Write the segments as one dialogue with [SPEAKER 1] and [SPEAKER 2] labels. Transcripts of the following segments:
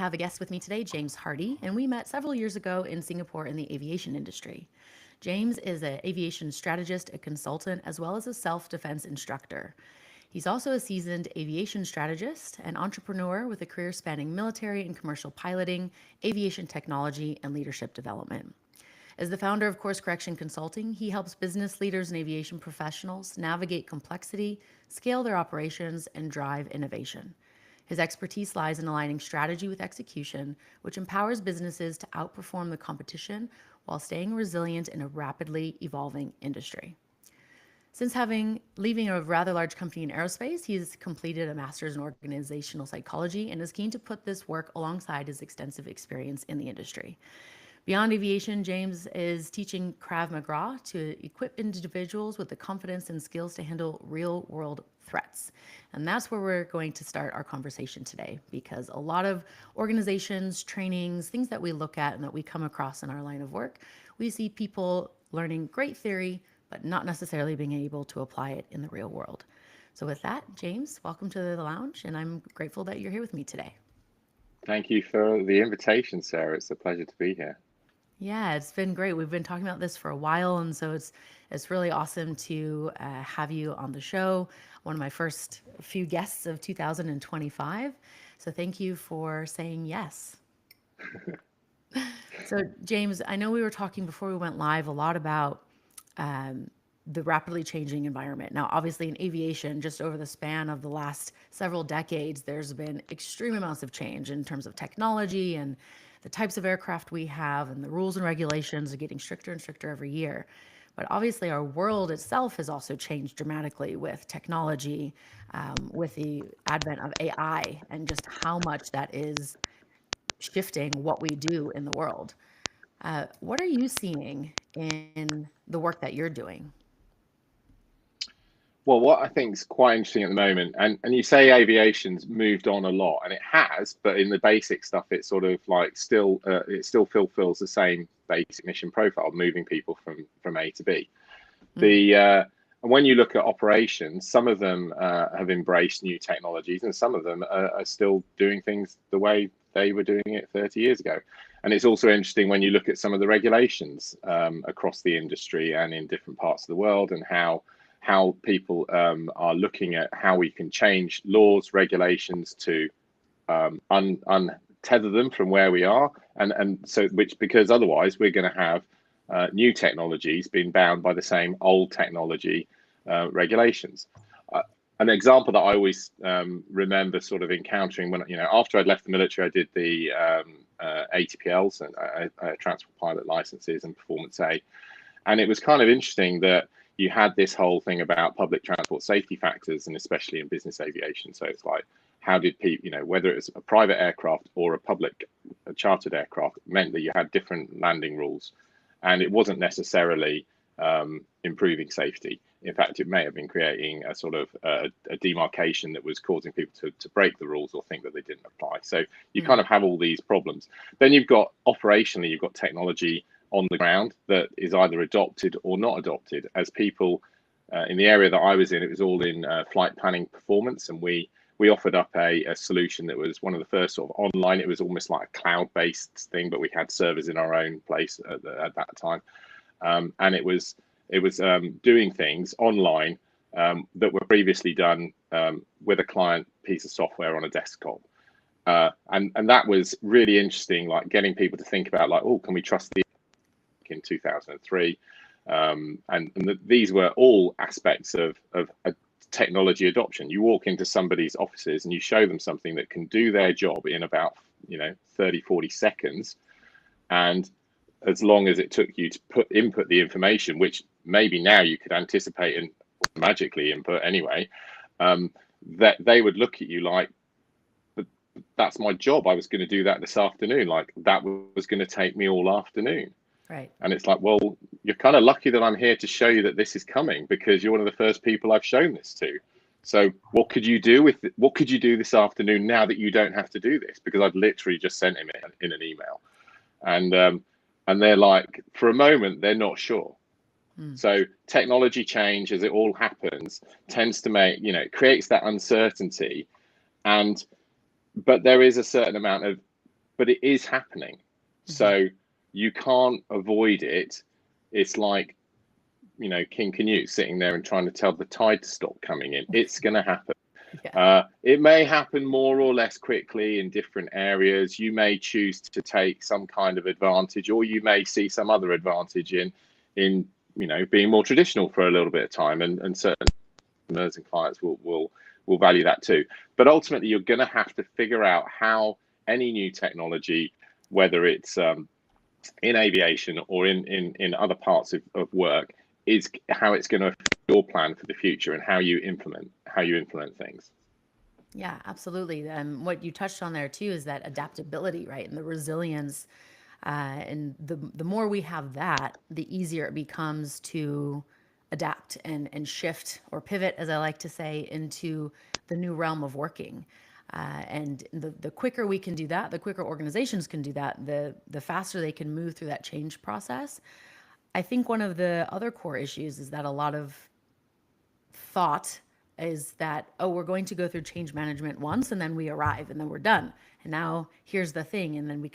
[SPEAKER 1] have a guest with me today, James Hardie, and we met several years ago in Singapore in the aviation industry. James is an aviation strategist, a consultant, as well as a self-defense instructor. He's also a seasoned aviation strategist and entrepreneur with a career spanning military and commercial piloting, aviation technology, and leadership development. As the founder of Course Correction Consulting, he helps business leaders and aviation professionals navigate complexity, scale their operations, and drive innovation. His expertise lies in aligning strategy with execution, which empowers businesses to outperform the competition while staying resilient in a rapidly evolving industry. Since leaving a rather large company in aerospace, he's completed a master's in organizational psychology and is keen to put this work alongside his extensive experience in the industry. Beyond aviation, James is teaching 𝐒𝐏𝐻𝐍𝐒𝐏 to equip individuals with the confidence and skills to handle real-world threats. And that's where we're going to start our conversation today, because a lot of organizations, trainings, things that we look at and that we come across in our line of work, we see people learning great theory, but not necessarily being able to apply it in the real world. So with that, James, welcome to the lounge, and I'm grateful that you're here with me today.
[SPEAKER 2] Thank you for the invitation, Sarah. It's a pleasure to be here.
[SPEAKER 1] Yeah, it's been great. We've been talking about this for a while, and so it's really awesome to have you on the show. One of my first few guests of 2025. So thank you for saying yes. So James, I know we were talking before we went live a lot about the rapidly changing environment. Now, obviously in aviation, just over the span of the last several decades, there's been extreme amounts of change in terms of technology and the types of aircraft we have, and the rules and regulations are getting stricter and stricter every year. But obviously our world itself has also changed dramatically with technology, with the advent of AI, and just how much that is shifting what we do in the world. What are you seeing in the work that you're doing?
[SPEAKER 2] Well, what I think is quite interesting at the moment, and you say aviation's moved on a lot, and it has, but in the basic stuff, it's sort of like it still fulfills the same basic mission profile, moving people from A to B. And when you look at operations, some of them have embraced new technologies, and some of them are still doing things the way they were doing it 30 years ago. And it's also interesting when you look at some of the regulations across the industry and in different parts of the world, and how people are looking at how we can change laws, regulations to untether them from where we are, and so because otherwise we're going to have new technologies being bound by the same old technology regulations. An example that I always remember sort of encountering when, after I'd left the military, I did the ATPLs and transport pilot licenses and Performance A, and it was kind of interesting that you had this whole thing about public transport safety factors, and especially in business aviation. So it's like, how did people, whether it was a private aircraft or a chartered aircraft, meant that you had different landing rules, and it wasn't necessarily improving safety. In fact, it may have been creating a sort of a demarcation that was causing people to break the rules or think that they didn't apply. So you kind of have all these problems. Then you've got operationally, you've got technology on the ground that is either adopted or not adopted. As people in the area that I was in, it was all in flight planning performance, and we offered up a solution that was one of the first sort of online. It was almost like a cloud-based thing, but we had servers in our own place at that time, and it was doing things online that were previously done with a client piece of software on a desktop. And that was really interesting, like getting people to think about, like, oh, can we trust the in 2003, and these were all aspects of a technology adoption. You walk into somebody's offices and you show them something that can do their job in about 30-40 seconds, and as long as it took you to input the information, which maybe now you could anticipate and magically input anyway, that they would look at you like, but that's my job. I was going to do that this afternoon. Like, that was going to take me all afternoon.
[SPEAKER 1] Right.
[SPEAKER 2] And it's like, well, you're kind of lucky that I'm here to show you that this is coming, because you're one of the first people I've shown this to. So what could you do what could you do this afternoon now that you don't have to do this? Because I've literally just sent him in an email. And they're like, for a moment, they're not sure. So technology change, as it all happens, tends to make, creates that uncertainty. But there is a certain amount of but it is happening. So you can't avoid it. It's like, you know, King Canute sitting there and trying to tell the tide to stop coming in. It's going to happen. It may happen more or less quickly in different areas. You may choose to take some kind of advantage, or you may see some other advantage in you know, being more traditional for a little bit of time, and certain customers and clients will value that too. But ultimately, you're going to have to figure out how any new technology, whether it's in aviation or in other parts of work, is how it's going to affect your plan for the future and how you implement things.
[SPEAKER 1] Yeah, absolutely. And what you touched on there too is that adaptability, right? And the resilience. And the more we have that, the easier it becomes to adapt and shift or pivot, as I like to say, into the new realm of working. And the quicker we can do that, the quicker organizations can do that, the faster they can move through that change process. I think one of the other core issues is that a lot of thought is that, oh, we're going to go through change management once and then we arrive and then we're done. And now here's the thing. And then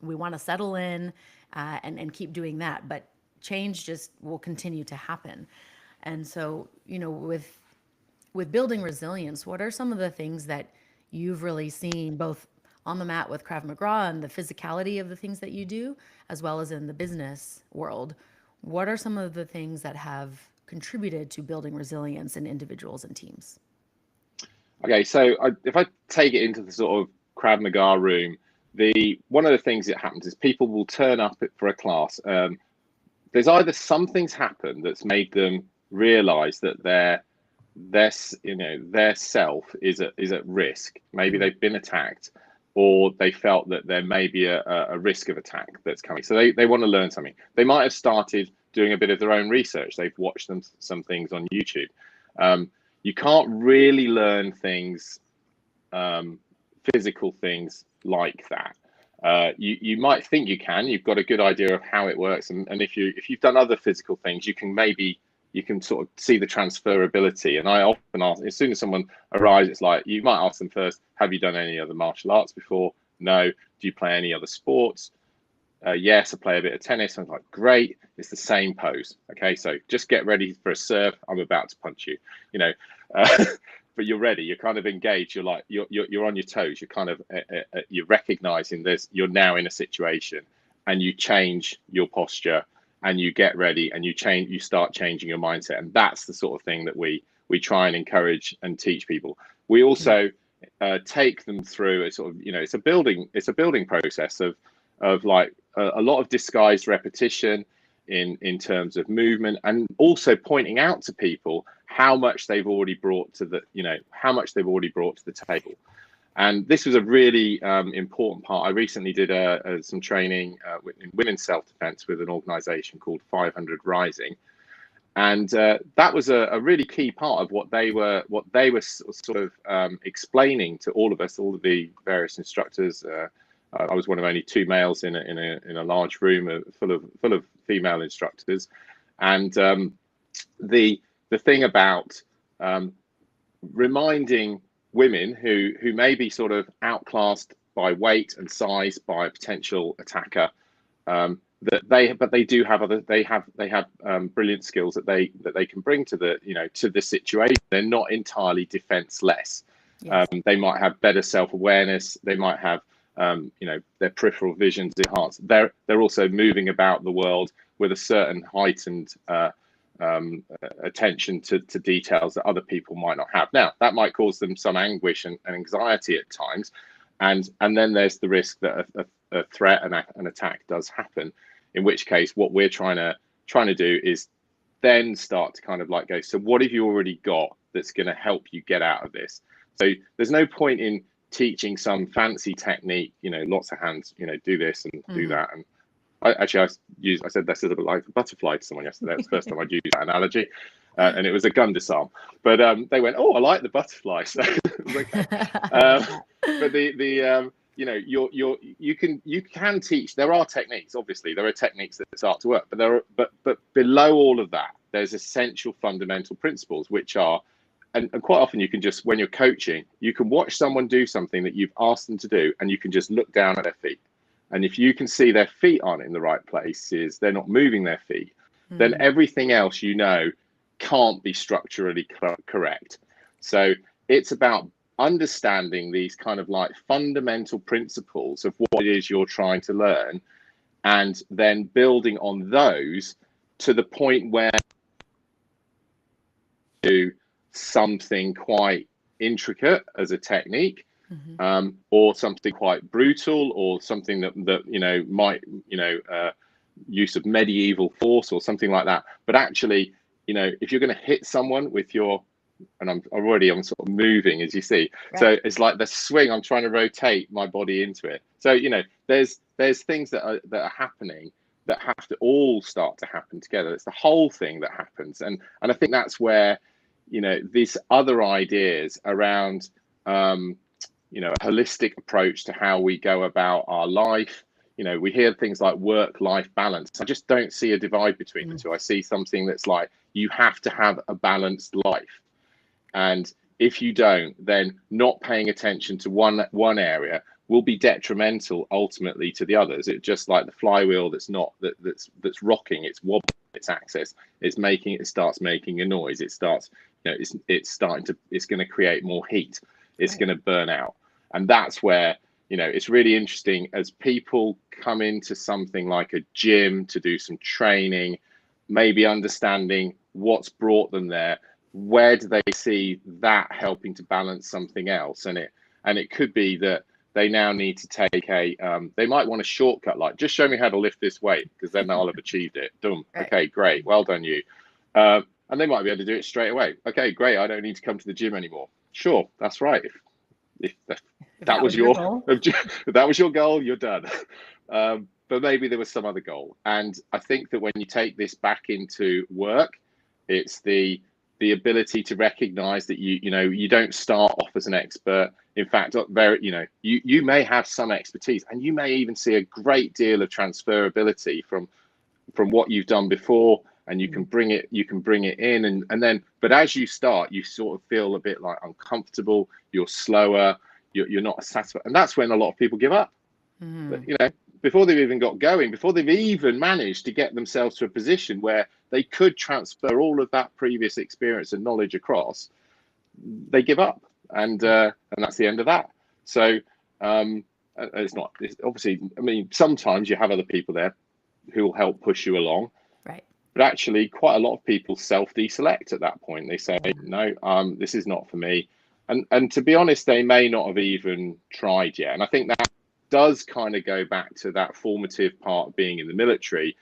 [SPEAKER 1] we want to settle in and keep doing that. But change just will continue to happen. And so, you know, with building resilience, what are some of the things that you've really seen both on the mat with Krav Maga and the physicality of the things that you do, as well as in the business world? What are some of the things that have contributed to building resilience in individuals and teams?
[SPEAKER 2] Okay, so if I take it into the sort of Krav Maga room, one of the things that happens is people will turn up for a class. There's either something's happened that's made them realize that their self is at risk. Maybe they've been attacked, or they felt that there may be a risk of attack that's coming. So they want to learn something. They might have started doing a bit of their own research. They've watched some things on YouTube. You can't really learn things, physical things like that. You might think you can. You've got a good idea of how it works, and if you've done other physical things, you can sort of see the transferability. And I often ask, as soon as someone arrives, it's like, you might ask them first, have you done any other martial arts before? No. Do you play any other sports? Yes, I play a bit of tennis. I'm like, great, it's the same pose. Okay, so just get ready for a serve. I'm about to punch you, you know, but you're ready. You're kind of engaged. You're like, you're on your toes. You're kind of, you're recognizing this. You're now in a situation, and you change your posture, and you get ready, and you start changing your mindset. And that's the sort of thing that we try and encourage and teach people. We also take them through a sort of, you know, it's a building process of like a lot of disguised repetition in terms of movement, and also pointing out to people how much they've already brought to the table. And this was a really important part. I recently did some training in women's self-defense with an organization called 500 Rising. And that was a really key part of what they were sort of explaining to all of us, all of the various instructors. I was one of only 2 males in a large room full of female instructors. And the thing about reminding women who may be sort of outclassed by weight and size by a potential attacker, that they have brilliant skills that they can bring to the situation. They're not entirely defenseless.
[SPEAKER 1] Yes.
[SPEAKER 2] They might have better self-awareness. They might have their peripheral vision's enhanced. They're also moving about the world with a certain heightened attention to details that other people might not have. Now, that might cause them some anguish and anxiety at times, and then there's the risk that a threat and an attack does happen. In which case, what we're trying to do is then start to kind of like go, so what have you already got that's going to help you get out of this? So there's no point in teaching some fancy technique, lots of hands, do this and do that. And I said this is a bit like a butterfly to someone yesterday. It's the first time I'd used that analogy, and it was a gun disarm. But they went, "Oh, I like the butterfly." So okay. But you can teach. There are techniques. Obviously, there are techniques that start to work. But but below all of that, there's essential fundamental principles, which are and quite often you can just, when you're coaching, you can watch someone do something that you've asked them to do, and you can just look down at their feet. And if you can see their feet aren't in the right places, they're not moving their feet, then everything else, can't be structurally correct. So it's about understanding these kind of like fundamental principles of what it is you're trying to learn, and then building on those to the point where you do something quite intricate as a technique, or something quite brutal, or something that might use of medieval force or something like that. But actually, if you're going to hit someone with your, and I'm sort of moving, as you see, right. So it's like the swing, I'm trying to rotate my body into it. So there's things that are happening that have to all start to happen together. It's the whole thing that happens, and I think that's where these other ideas around a holistic approach to how we go about our life. We hear things like work-life balance. I just don't see a divide between the two. I see something that's like, you have to have a balanced life. And if you don't, then not paying attention to one area will be detrimental ultimately to the others. It's just like the flywheel that's rocking, it's wobbling its axis. It starts making a noise. It starts, it's going to create more heat. It's going to burn out. And that's where, it's really interesting as people come into something like a gym to do some training, maybe understanding what's brought them there. Where do they see that helping to balance something else? And it could be that they now need to take they might want a shortcut, like, just show me how to lift this weight, because then I'll have achieved it. Done. Right. Okay, great. Well done, you. And they might be able to do it straight away. Okay, great. I don't need to come to the gym anymore. Sure, that's right. If that was your goal, if that was your goal, you're done. But maybe there was some other goal. And I think that when you take this back into work, it's the ability to recognize that you don't start off as an expert. In fact, you may have some expertise, and you may even see a great deal of transferability from what you've done before, and you can bring it in, and then, but as you start, you sort of feel a bit like uncomfortable, you're slower, you're not satisfied, and that's when a lot of people give up. But, before they've even got going, before they've even managed to get themselves to a position where they could transfer all of that previous experience and knowledge across, they give up, and that's the end of that. So it's obviously, I mean, sometimes you have other people there who will help push you along,
[SPEAKER 1] right?
[SPEAKER 2] But actually, quite a lot of people self-deselect at that point. They say, no, this is not for me, and to be honest, they may not have even tried yet. And I think that does kind of go back to that formative part of being in the military,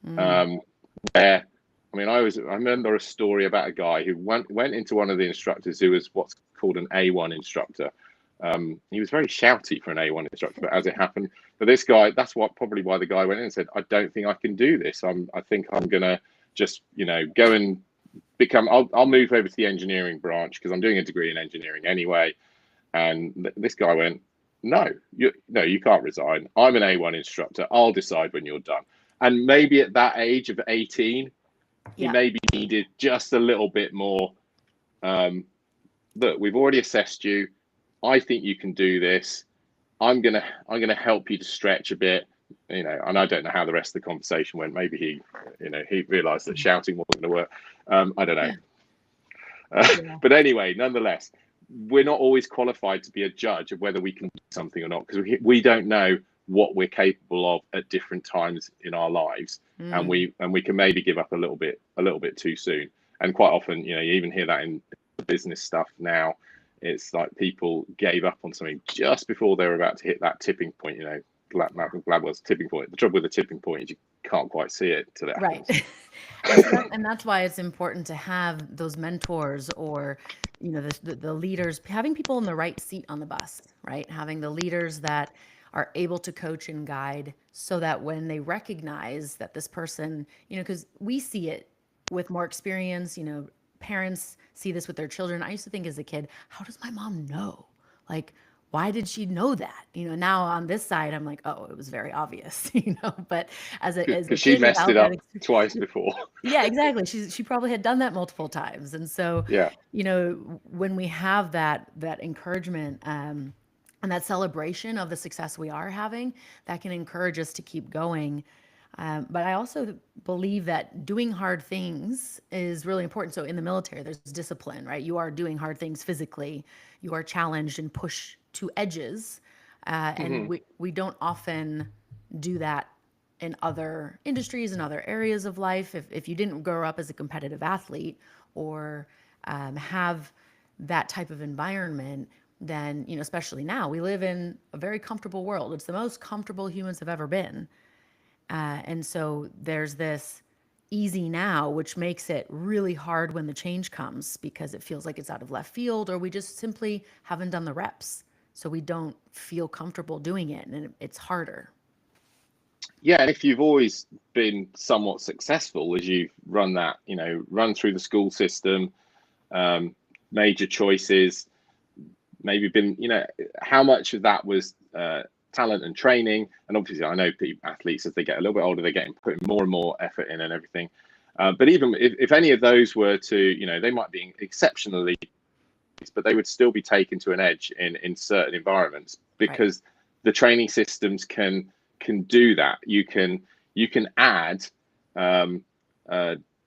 [SPEAKER 2] where, I mean, I remember a story about a guy who went into one of the instructors who was what's called an A1 instructor. He was very shouty for an A1 instructor, but as it happened, but this guy, that's probably why the guy went in and said, I don't think I can do this. I think I'm gonna just go and become. I'll move over to the engineering branch because I'm doing a degree in engineering anyway. And this guy went, no, you can't resign. I'm an A1 instructor. I'll decide when you're done. And maybe at that age of 18, he maybe needed just a little bit more. Look, we've already assessed you. I think you can do this. I'm gonna help you to stretch a bit, and I don't know how the rest of the conversation went. Maybe he realized that shouting wasn't going to work. I don't know. But anyway, nonetheless, we're not always qualified to be a judge of whether we can do something or not, because we don't know what we're capable of at different times in our lives, and we can maybe give up a little bit too soon. And quite often, you even hear that in business stuff now. It's like people gave up on something just before they were about to hit that tipping point. Gladwell's tipping point. The trouble with the tipping point is you can't quite see it till it happens.
[SPEAKER 1] Right. And that's why it's important to have those mentors, or the leaders, having people in the right seat on the bus, right? Having the leaders that are able to coach and guide, so that when they recognize that this person, because we see it with more experience, parents see this with their children. I used to think as a kid, how does my mom know? Like, why did she know that? Now on this side, I'm like, oh, it was very obvious, but as a
[SPEAKER 2] Because she
[SPEAKER 1] kid
[SPEAKER 2] messed
[SPEAKER 1] without
[SPEAKER 2] it
[SPEAKER 1] that,
[SPEAKER 2] up twice before.
[SPEAKER 1] yeah, exactly. She probably had done that multiple times. And so,
[SPEAKER 2] Yeah.
[SPEAKER 1] when we have that encouragement, and that celebration of the success we are having, that can encourage us to keep going. But I also believe that doing hard things is really important. So in the military, there's discipline, right? You are doing hard things physically. You are challenged and pushed to edges. And
[SPEAKER 2] Hmm.
[SPEAKER 1] we don't often do that in other industries and other areas of life. If you didn't grow up as a competitive athlete or have that type of environment, then, especially now, we live in a very comfortable world. It's the most comfortable humans have ever been. And so there's this easy now, which makes it really hard when the change comes because it feels like it's out of left field, or we just simply haven't done the reps. So we don't feel comfortable doing it, and it's harder.
[SPEAKER 2] Yeah, and if you've always been somewhat successful as you've run that, run through the school system, major choices, maybe been, how much of that was talent and training? And obviously, I know athletes, as they get a little bit older, they're putting more and more effort in and everything. But even if any of those were to, they might be exceptionally, but they would still be taken to an edge in certain environments because the training systems can do that. You can add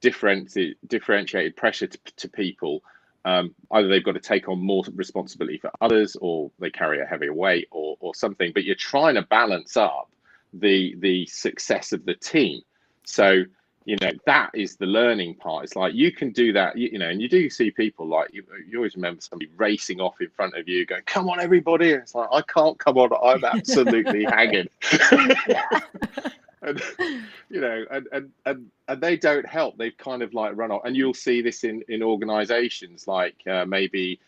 [SPEAKER 2] differentiated pressure to people. Either they've got to take on more responsibility for others, or they carry a heavier weight, or something. But you're trying to balance up the success of the team. So that is the learning part. It's like you can do that, and you do see people like you always remember somebody racing off in front of you, going, "Come on, everybody!" And it's like, I can't come on. I'm absolutely hanging.
[SPEAKER 1] Yeah.
[SPEAKER 2] And and they don't help. They've kind of like run off, and you'll see this in organizations like maybe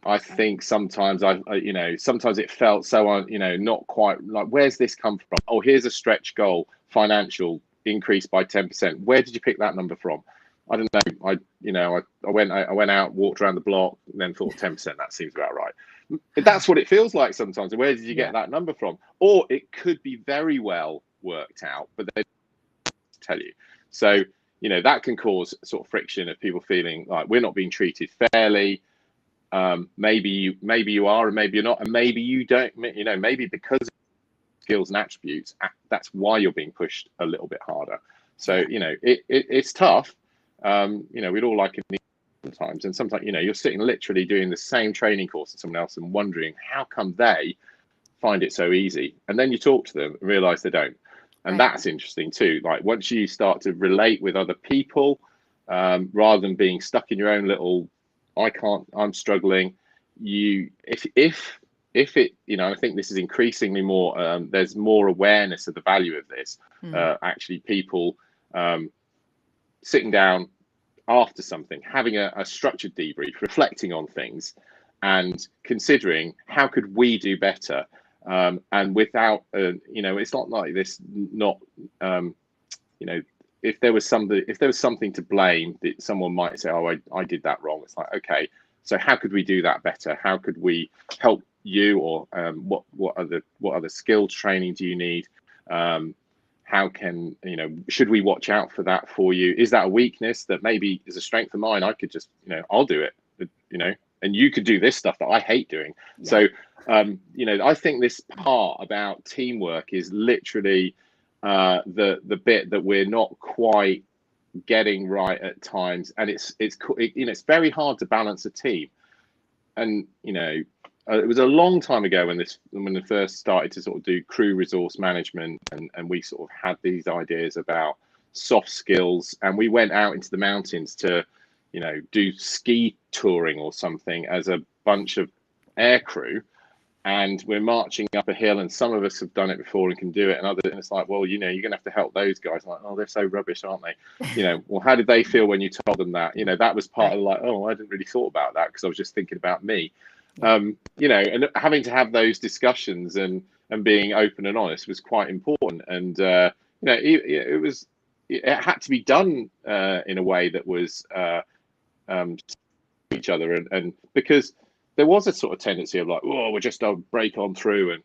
[SPEAKER 2] I think sometimes sometimes it felt so not quite like, where's this come from? Oh, here's a stretch goal, financial increase by 10%. Where did you pick that number from? I don't know. I went out, walked around the block, and then thought 10%. That seems about right. That's what it feels like sometimes. Where did you get that number from? Or it could be very well worked out, but they tell you. So that can cause sort of friction of people feeling like we're not being treated fairly. Maybe you are, and maybe you're not, and maybe you don't. Maybe because of skills and attributes, that's why you're being pushed a little bit harder. So it's tough. We'd all like it sometimes, and sometimes you're sitting literally doing the same training course as someone else and wondering how come they find it so easy, and then you talk to them and realize they don't. And that's interesting too. Like once you start to relate with other people, rather than being stuck in your own little, I'm struggling. If it, I think this is increasingly more, there's more awareness of the value of this. Actually, people sitting down after something, having a structured debrief, reflecting on things and considering how could we do better. And without, it's not like this, if there was something to blame, that someone might say, oh, I did that wrong. It's like, okay, so how could we do that better? How could we help you? Or what other skills training do you need? How can, should we watch out for that for you? Is that a weakness that maybe is a strength of mine? I could just, I'll do it, and you could do this stuff that I hate doing. Yeah. So, I think this part about teamwork is literally the bit that we're not quite getting right at times, and it's very hard to balance a team. And it was a long time ago when they first started to sort of do crew resource management, and we sort of had these ideas about soft skills, and we went out into the mountains to do ski touring or something as a bunch of air crew. And we're marching up a hill, and some of us have done it before and can do it, and others, and it's like, well, you're going to have to help those guys. Like, oh, they're so rubbish, aren't they? Well, how did they feel when you told them that? That was part of like, oh, I didn't really thought about that because I was just thinking about me. And having to have those discussions and being open and honest was quite important. And it had to be done in a way that was each other, and because there was a sort of tendency of like, oh, we're just a break on through,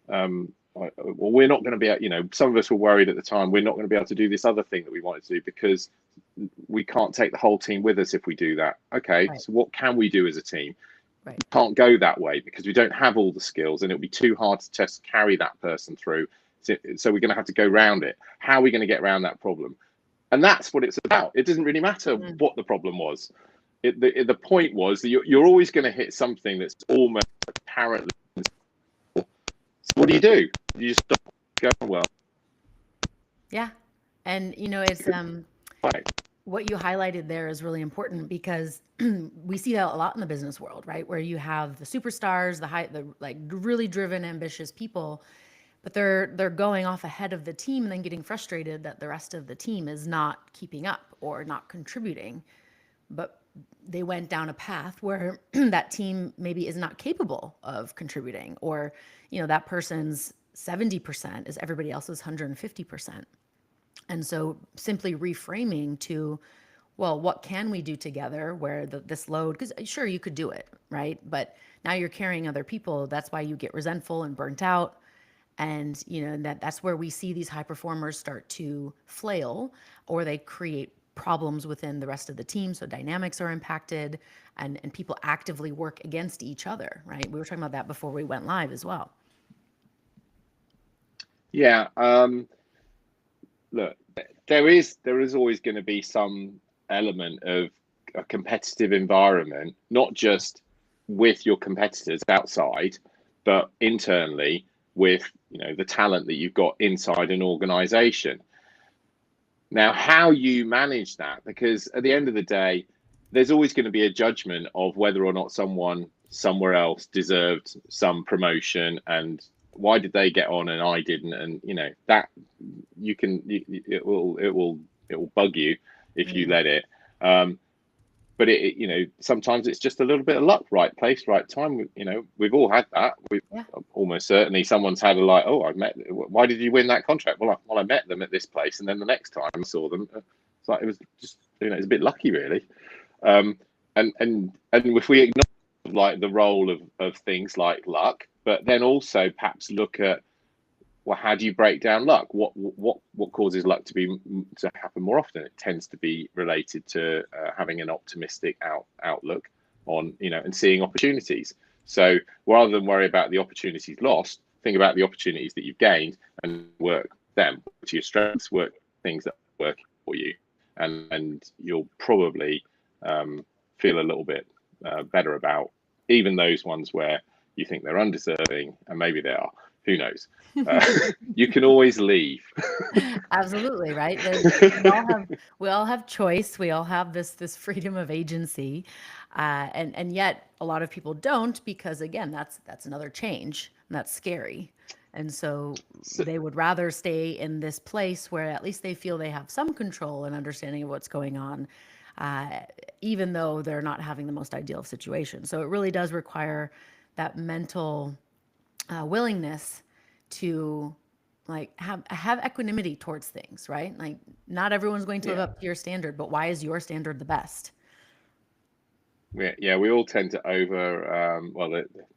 [SPEAKER 2] and well, we're not going to be, some of us were worried at the time we're not going to be able to do this other thing that we wanted to do because we can't take the whole team with us if we do that. Okay,
[SPEAKER 1] Right.
[SPEAKER 2] so what can we do as a team?
[SPEAKER 1] Right.
[SPEAKER 2] We can't go that way because we don't have all the skills, and it'll be too hard to just carry that person through. So we're going to have to go around it. How are we going to get around that problem? And that's what it's about. It doesn't really matter what the problem was. The point was that you're always going to hit something that's almost apparently. So what do? You just stop going, well.
[SPEAKER 1] Yeah. And, it's
[SPEAKER 2] Right.
[SPEAKER 1] what you highlighted there is really important because we see that a lot in the business world, right? Where you have the superstars, the like really driven, ambitious people, but they're going off ahead of the team and then getting frustrated that the rest of the team is not keeping up or not contributing. But they went down a path where that team maybe is not capable of contributing, or that person's 70% is everybody else's 150%. And so simply reframing to, well, what can we do together where this load, because sure, you could do it, right? But now you're carrying other people. That's why you get resentful and burnt out. And that's where we see these high performers start to flail, or they create problems within the rest of the team. So dynamics are impacted, and people actively work against each other, right? We were talking about that before we went live as well.
[SPEAKER 2] Yeah. Look, there is always going to be some element of a competitive environment, not just with your competitors outside, but internally with the talent that you've got inside an organization. Now, how you manage that, because at the end of the day, there's always going to be a judgment of whether or not someone somewhere else deserved some promotion, and why did they get on and I didn't, and that it will bug you if you let it. But sometimes it's just a little bit of luck, right place, right time. We've all had that. Almost certainly someone's had oh, why did you win that contract? Well, I met them at this place, and then the next time I saw them, it's like it was just it's a bit lucky, really. And if we acknowledge the role of things like luck, but then also perhaps look at, well, how do you break down luck? What causes luck to happen more often? It tends to be related to having an optimistic outlook on and seeing opportunities. So rather than worry about the opportunities lost, think about the opportunities that you've gained and work them to your strengths, work things that work for you, and you'll probably feel a little bit better about even those ones where you think they're undeserving, and maybe they are. Who knows? You can always leave.
[SPEAKER 1] Absolutely, right? We all have choice. We all have this freedom of agency, and yet a lot of people don't, because again, that's another change, and that's scary. And so they would rather stay in this place where at least they feel they have some control and understanding of what's going on, even though they're not having the most ideal situation. So it really does require that mental willingness to have equanimity towards things, right? Like, not everyone's going to live up to your standard, but why is your standard the best?
[SPEAKER 2] Yeah, we all tend to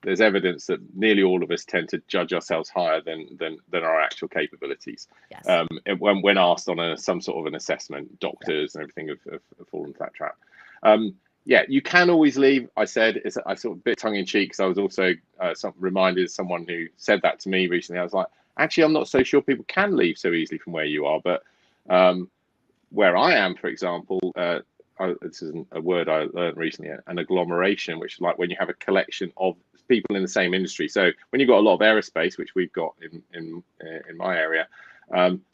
[SPEAKER 2] there's evidence that nearly all of us tend to judge ourselves higher than our actual capabilities.
[SPEAKER 1] Yes.
[SPEAKER 2] When asked on some sort of an assessment, doctors and everything have fallen into that trap. Yeah, you can always leave. I said, I sort of a bit tongue in cheek, because I was also reminded of someone who said that to me recently. I was like, actually, I'm not so sure people can leave so easily from where you are. But where I am, for example, this is a word I learned recently, an agglomeration, which is like when you have a collection of people in the same industry. So when you've got a lot of aerospace, which we've got in my area,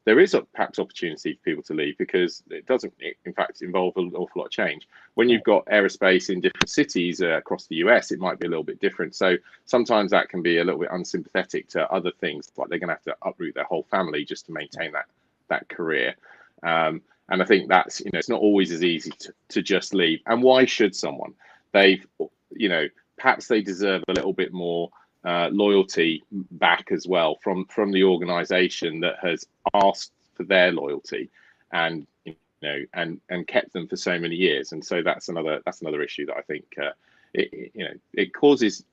[SPEAKER 2] there is perhaps opportunity for people to leave, because it doesn't, in fact, involve an awful lot of change. When you've got aerospace in different cities across the US, it might be a little bit different. So sometimes that can be a little bit unsympathetic to other things, like they're going to have to uproot their whole family just to maintain that career. And I think that's, it's not always as easy to just leave. And why should someone? Perhaps they deserve a little bit more loyalty back as well from the organization that has asked for their loyalty and and kept them for so many years. And so that's another issue that I think it causes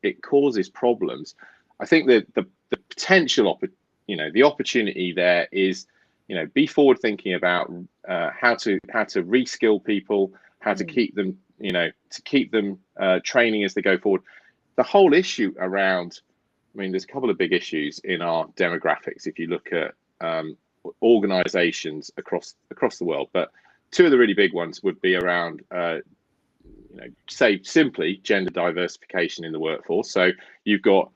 [SPEAKER 2] problems. I think that the potential the opportunity there is, be forward thinking about how to reskill people, how to keep them, training as they go forward. The whole issue around, there's a couple of big issues in our demographics if you look at organizations across the world, but two of the really big ones would be around say simply gender diversification in the workforce. So you've got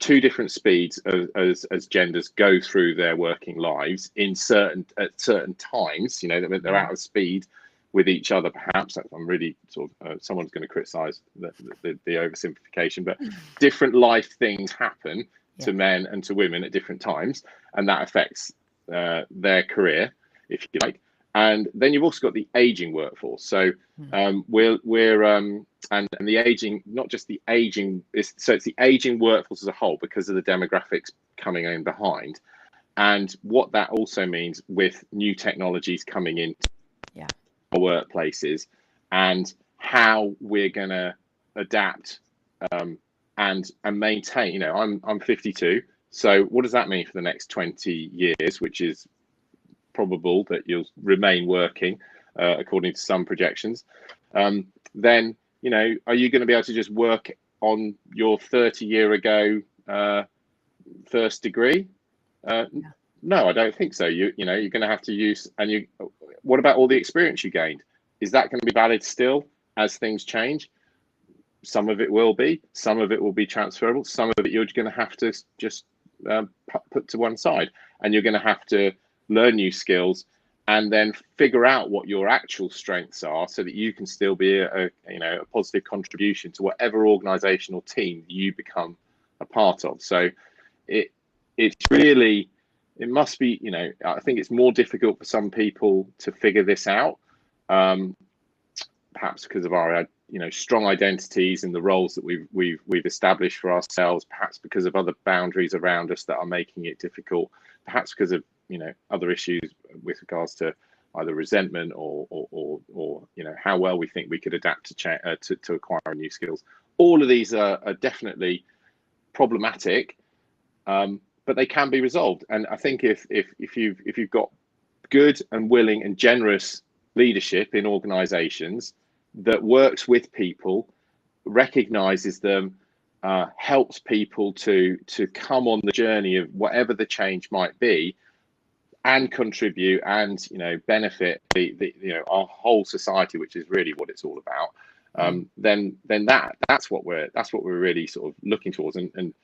[SPEAKER 2] two different speeds as genders go through their working lives at certain times. They're out of speed with each other. Perhaps I'm really someone's going to criticize the oversimplification, but different life things happen to men and to women at different times, and that affects their career, if you like. And then you've also got the aging workforce. So we're and the aging, not just the aging, it's the aging workforce as a whole because of the demographics coming in behind, and what that also means with new technologies coming into our workplaces and how we're going to adapt and maintain. I'm 52, so what does that mean for the next 20 years, which is probable that you'll remain working according to some projections. Then are you going to be able to just work on your 30-year ago first degree? No, I don't think so. You're going to have to use, and what about all the experience you gained? Is that going to be valid still as things change? Some of it will be, some of it will be transferable, some of it you're going to have to just put to one side, and you're going to have to learn new skills and then figure out what your actual strengths are so that you can still be a positive contribution to whatever organization or team you become a part of. So it must be, I think it's more difficult for some people to figure this out, perhaps because of our strong identities and the roles that we've established for ourselves, perhaps because of other boundaries around us that are making it difficult, perhaps because of other issues with regards to either resentment or how well we think we could adapt to acquire new skills. All of these are definitely problematic, but they can be resolved. And I think if you've got good and willing and generous leadership in organizations that works with people, recognizes them, helps people to come on the journey of whatever the change might be, and contribute and benefit our whole society, which is really what it's all about. Then that's what we're really sort of looking towards. And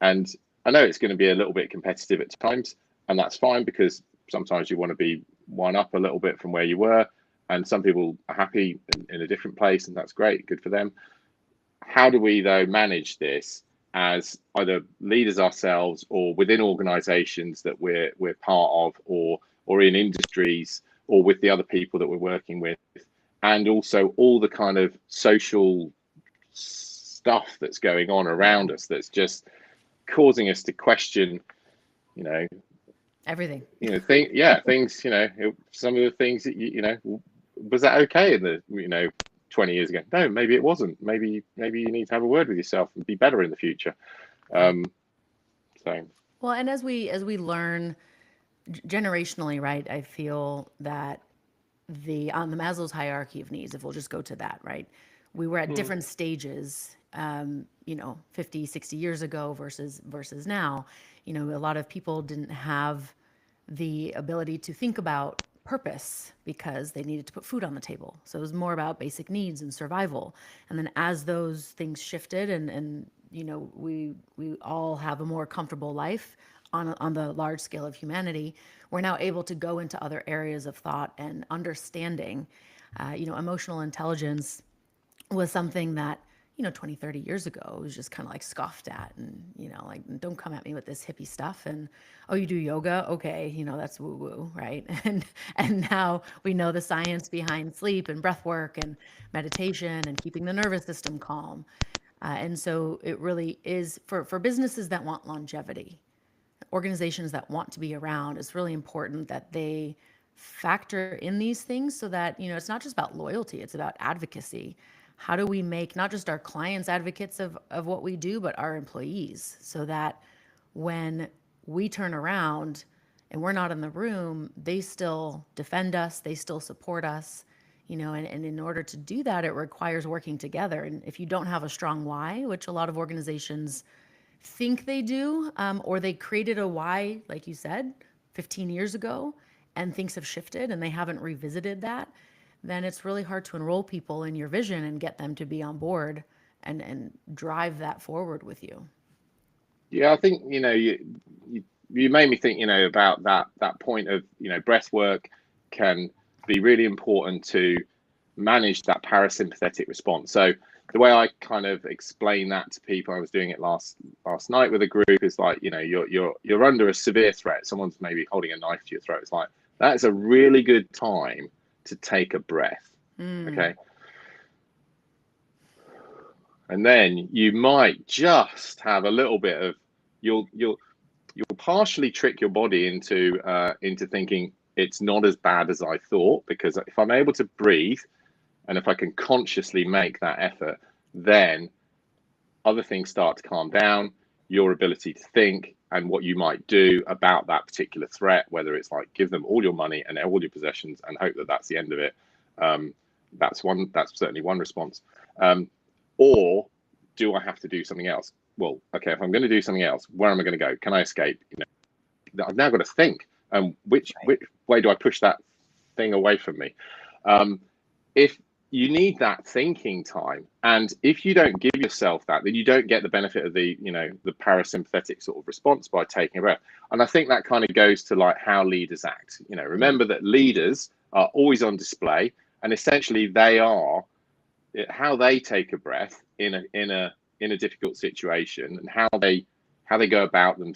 [SPEAKER 2] I know it's going to be a little bit competitive at times, and that's fine, because sometimes you want to be one up a little bit from where you were, and some people are happy in a different place, and that's great, good for them. How do we though manage this as either leaders ourselves or within organizations that we're part of, or in industries, or with the other people that we're working with, and also all the kind of social stuff that's going on around us that's just causing us to question
[SPEAKER 1] everything,
[SPEAKER 2] things, some of the things that was that okay in the 20 years ago? No, maybe it wasn't. Maybe you need to have a word with yourself and be better in the future.
[SPEAKER 1] Well, and as we learn generationally, right, I feel that on the Maslow's hierarchy of needs, if we'll just go to that, right, we were at different stages 50, 60 years ago versus now. A lot of people didn't have the ability to think about purpose because they needed to put food on the table. So it was more about basic needs and survival. And then as those things shifted and we all have a more comfortable life on the large scale of humanity, we're now able to go into other areas of thought and understanding. Emotional intelligence was something that 20, 30 years ago, it was just kind of like scoffed at, and, like, don't come at me with this hippie stuff. And, oh, you do yoga? Okay. That's woo woo. Right. And now we know the science behind sleep and breath work and meditation and keeping the nervous system calm. And so it really is for businesses that want longevity, organizations that want to be around. It's really important that they factor in these things so that, it's not just about loyalty, it's about advocacy. how do we make not just our clients advocates of what we do, but our employees, so that when we turn around and we're not in the room, they still defend us, they still support us, and in order to do that, it requires working together. And if you don't have a strong why, which a lot of organizations think they do, or they created a why, like you said, 15 years ago, and things have shifted and they haven't revisited that, then it's really hard to enroll people in your vision and get them to be on board and drive that forward with you.
[SPEAKER 2] Yeah, I think you made me think about that point of breath work can be really important to manage that parasympathetic response. So the way I kind of explain that to people, I was doing it last night with a group, is like, you're under a severe threat. Someone's maybe holding a knife to your throat. It's like, that's a really good time to take a breath. Okay. And then you might just have a little bit of, you'll partially trick your body into thinking it's not as bad as I thought, because if I'm able to breathe and if I can consciously make that effort, then other things start to calm down. Your ability to think and what you might do about that particular threat, whether it's like give them all your money and all your possessions and hope that that's the end of it. That's certainly one response. Or do I have to do something else? Well, okay, if I'm going to do something else, where am I going to go? Can I escape? I've now got to think. Which way do I push that thing away from me? If you need that thinking time, and if you don't give yourself that, then you don't get the benefit of the parasympathetic sort of response by taking a breath. And I think that kind of goes to like how leaders act. Remember that leaders are always on display, and essentially they are how they take a breath in a difficult situation, and how they go about them,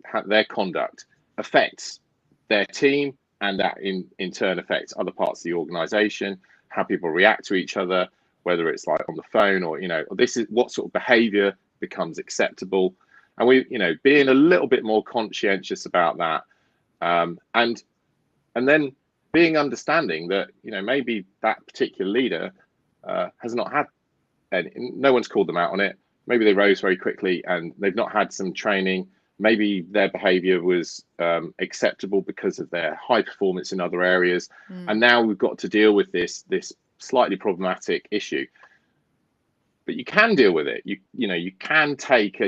[SPEAKER 2] how their conduct affects their team, and that in turn affects other parts of the organization, how people react to each other, whether it's like on the phone or this is what sort of behavior becomes acceptable. And we being a little bit more conscientious about that, and then being understanding that maybe that particular leader has not had no one's called them out on it. Maybe they rose very quickly and they've not had some training. Maybe their behavior was acceptable because of their high performance in other areas. And now we've got to deal with this slightly problematic issue. But you can deal with it. You can take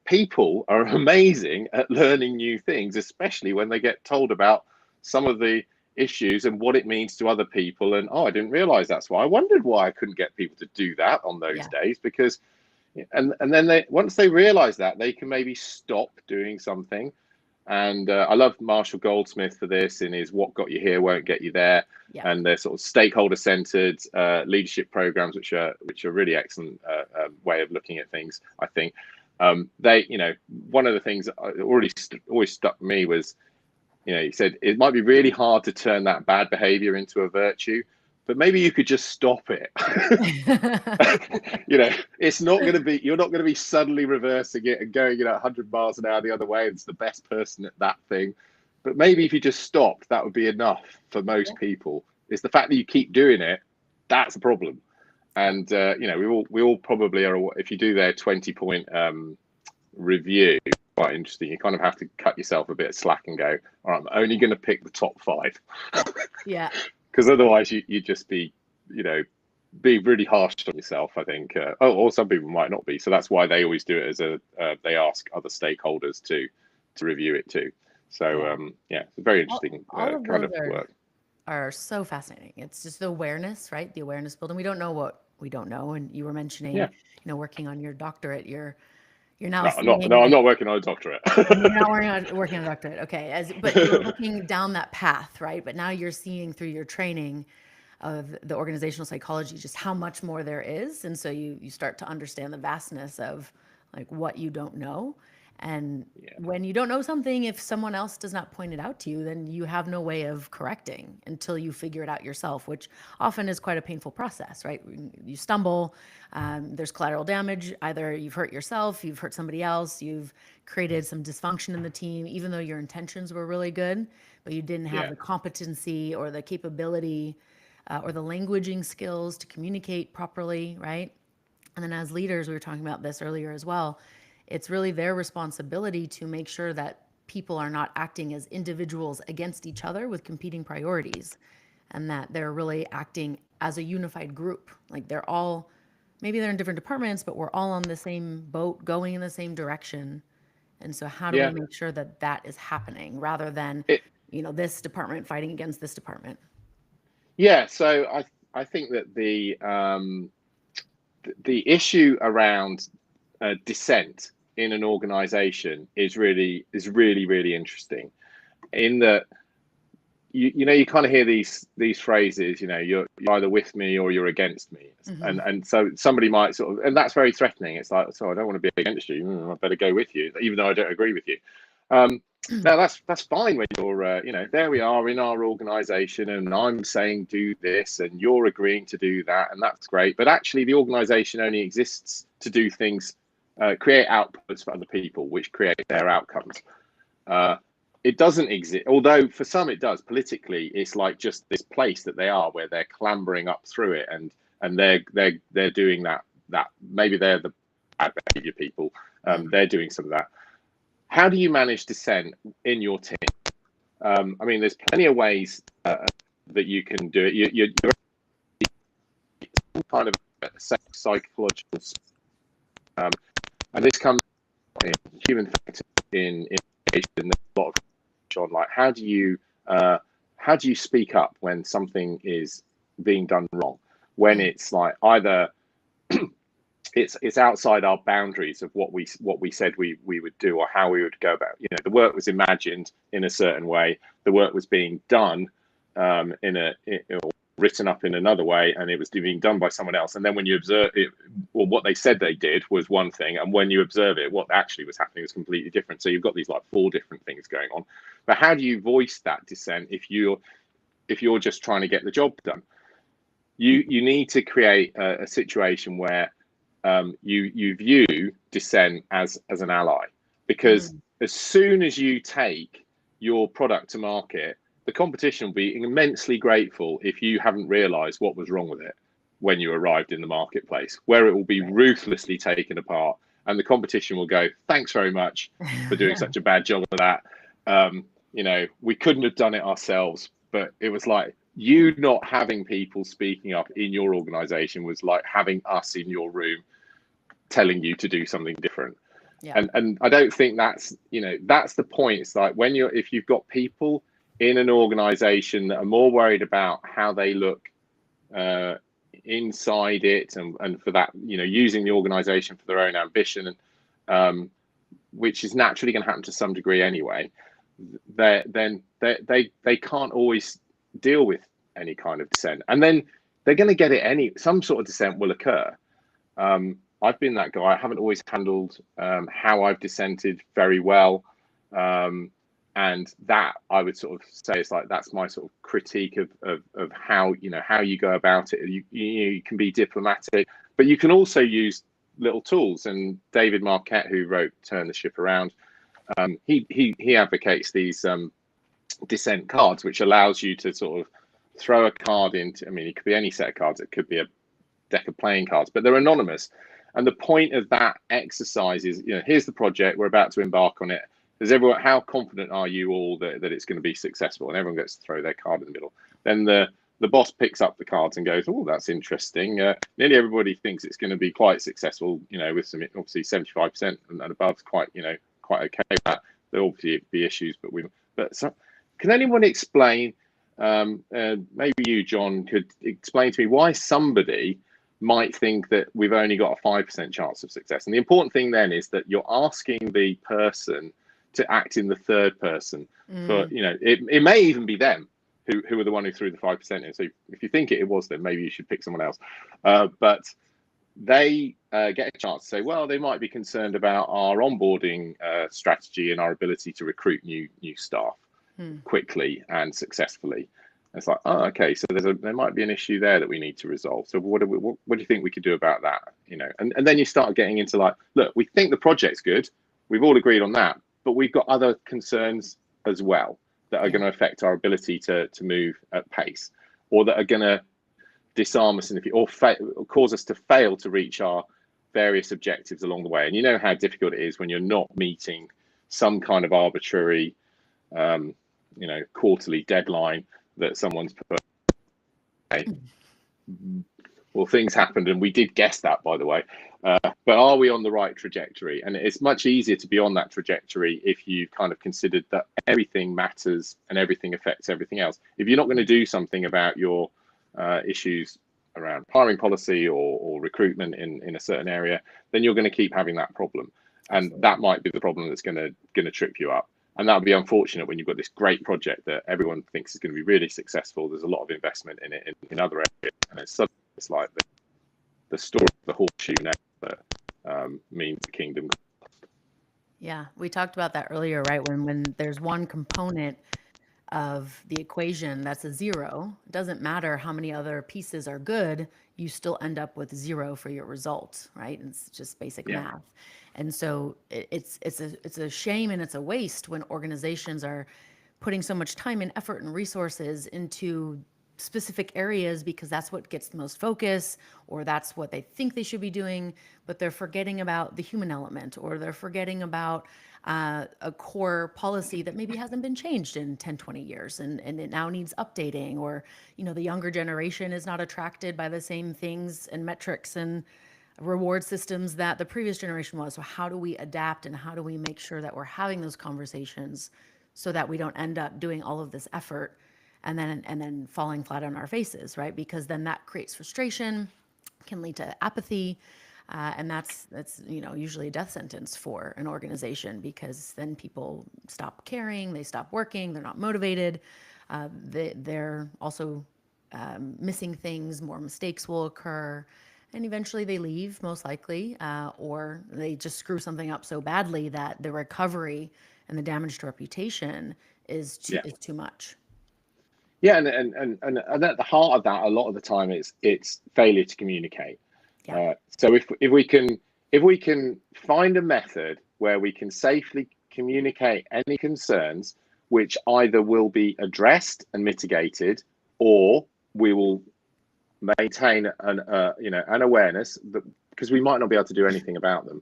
[SPEAKER 2] people are amazing at learning new things, especially when they get told about some of the issues and what it means to other people. And I didn't realize that's why. I wondered why I couldn't get people to do that on those days, because and then once they realize that, they can maybe stop doing something. And I love Marshall Goldsmith for this in his "What Got You Here Won't Get You There," and their sort of stakeholder-centered leadership programs, which are really excellent way of looking at things. I think one of the things that always stuck me was, he said it might be really hard to turn that bad behavior into a virtue, but maybe you could just stop it. It's not going to be, you're not going to be suddenly reversing it and going 100 miles an hour the other way. It's the best person at that thing. But maybe if you just stopped, that would be enough for most people. It's the fact that you keep doing it, that's a problem. And we all probably are. If you do their 20-point review, quite interesting. You kind of have to cut yourself a bit of slack and go, all right, I'm only going to pick the top 5.
[SPEAKER 1] Yeah.
[SPEAKER 2] Because otherwise you'd just be, be really harsh on yourself, I think. Or some people might not be. So that's why they always do it as they ask other stakeholders to review it too. So it's a very interesting
[SPEAKER 1] all of
[SPEAKER 2] kind
[SPEAKER 1] those
[SPEAKER 2] of work.
[SPEAKER 1] Are so fascinating. It's just the awareness, right? The awareness building. We don't know what we don't know. And you were mentioning, working on your doctorate, you're now
[SPEAKER 2] I'm not working on a doctorate.
[SPEAKER 1] You're not working on a doctorate. Okay. But you're looking down that path, right? But now you're seeing through your training of the organizational psychology just how much more there is. And so you start to understand the vastness of like what you don't know. And when you don't know something, if someone else does not point it out to you, then you have no way of correcting until you figure it out yourself, which often is quite a painful process, right? You stumble, there's collateral damage. Either you've hurt yourself, you've hurt somebody else, you've created some dysfunction in the team, even though your intentions were really good, but you didn't have the competency or the capability or the languaging skills to communicate properly, right? And then as leaders, we were talking about this earlier as well, it's really their responsibility to make sure that people are not acting as individuals against each other with competing priorities, and that they're really acting as a unified group. Like they're all, maybe they're in different departments, but we're all on the same boat going in the same direction. And so how do we
[SPEAKER 2] Yeah.
[SPEAKER 1] make sure that that is happening rather than,
[SPEAKER 2] It,
[SPEAKER 1] this department fighting against this department?
[SPEAKER 2] yeah. So I think that the issue around dissent in an organization is really really interesting, in that you kind of hear these phrases, you're either with me or you're against me.
[SPEAKER 1] Mm-hmm.
[SPEAKER 2] And so somebody might sort of, and that's very threatening. It's like, so I don't want to be against you, I better go with you even though I don't agree with you. Now that's fine when you're there we are in our organization and I'm saying do this and you're agreeing to do that, and that's great, but actually the organization only exists to do things, create outputs for other people which create their outcomes. It doesn't exist, although for some it does. Politically, it's like just this place that they are, where they're clambering up through it, and they're doing that maybe they're the bad behavior people. They're doing some of that. How do you manage dissent in your team? I mean, there's plenty of ways that you can do it. You're kind of psychological, and this comes in human factors in a lot of on, like, how do you speak up when something is being done wrong, when it's like either it's outside our boundaries of what we said we would do, or how we would go about, the work was imagined in a certain way, the work was being done written up in another way, and it was being done by someone else, and then when you observe it, well, what they said they did was one thing, and when you observe it, what actually was happening was completely different. So you've got these like 4 different things going on. But how do you voice that dissent if you're just trying to get the job done? You need to create a situation where you view dissent as an ally, because as soon as you take your product to market, the competition will be immensely grateful if you haven't realized what was wrong with it when you arrived in the marketplace, where it will be ruthlessly taken apart, and the competition will go, thanks very much for doing such a bad job of that. We couldn't have done it ourselves, but it was like, you not having people speaking up in your organization was like having us in your room telling you to do something different. And I don't think that's the point. It's like if you've got people in an organization that are more worried about how they look inside it, and for that, using the organization for their own ambition, and which is naturally going to happen to some degree anyway, then they can't always deal with any kind of dissent, and then they're going to get it some sort of dissent will occur. I've been that guy. I haven't always handled how I've dissented very well. And that, I would sort of say, it's like, that's my sort of critique of how you go about it. You can be diplomatic, but you can also use little tools. And David Marquette, who wrote Turn the Ship Around, he advocates these dissent cards, which allows you to sort of throw a card into, I mean, it could be any set of cards, it could be a deck of playing cards, but they're anonymous. And the point of that exercise is, here's the project, we're about to embark on it. How confident are you all that it's going to be successful? And everyone gets to throw their card in the middle. Then the boss picks up the cards and goes, oh, that's interesting. Nearly everybody thinks it's going to be quite successful, with some, obviously 75% and above is quite okay with that. There'll obviously be issues, but so, can anyone explain, maybe you, John, could explain to me why somebody might think that we've only got a 5% chance of success? And the important thing then is that you're asking the person to act in the third person. For it may even be them who are the one who threw the 5% in. So if you think it was them, maybe you should pick someone else. But they get a chance to say, well, they might be concerned about our onboarding strategy and our ability to recruit new staff quickly and successfully. It's like, oh, okay, so there might be an issue there that we need to resolve. So what do you think we could do about that? And then you start getting into like, look, we think the project's good. We've all agreed on that, but we've got other concerns as well that are going to affect our ability to move at pace, or that are going to disarm us in the future, or cause us to fail to reach our various objectives along the way. And you know how difficult it is when you're not meeting some kind of arbitrary, quarterly deadline that someone's put. Well, things happened, and we did guess that, by the way. But are we on the right trajectory? And it's much easier to be on that trajectory if you kind of considered that everything matters and everything affects everything else. If you're not going to do something about your issues around hiring policy or recruitment in a certain area, then you're going to keep having that problem. And that might be the problem that's going to trip you up. And that would be unfortunate when you've got this great project that everyone thinks is going to be really successful. There's a lot of investment in it in other areas, and it's like the story of the horseshoe nail that means the kingdom.
[SPEAKER 1] Yeah, we talked about that earlier, right? When there's one component of the equation that's a zero, it doesn't matter how many other pieces are good, you still end up with zero for your result, right? It's just basic math. And so it's a shame and it's a waste when organizations are putting so much time and effort and resources into specific areas because that's what gets the most focus, or that's what they think they should be doing, but they're forgetting about the human element, or they're forgetting about a core policy that maybe hasn't been changed in 10, 20 years and it now needs updating, or, the younger generation is not attracted by the same things and metrics and reward systems that the previous generation was. So how do we adapt, and how do we make sure that we're having those conversations so that we don't end up doing all of this effort and then falling flat on our faces, right? Because then that creates frustration, can lead to apathy, and that's usually a death sentence for an organization, because then people stop caring, they stop working, they're not motivated, they're also missing things, more mistakes will occur, and eventually they leave, most likely, or they just screw something up so badly that the recovery and the damage to reputation is too much.
[SPEAKER 2] Yeah, and at the heart of that, a lot of the time, it's failure to communicate.
[SPEAKER 1] Yeah.
[SPEAKER 2] So if we can find a method where we can safely communicate any concerns, which either will be addressed and mitigated, or we will maintain an awareness, because we might not be able to do anything about them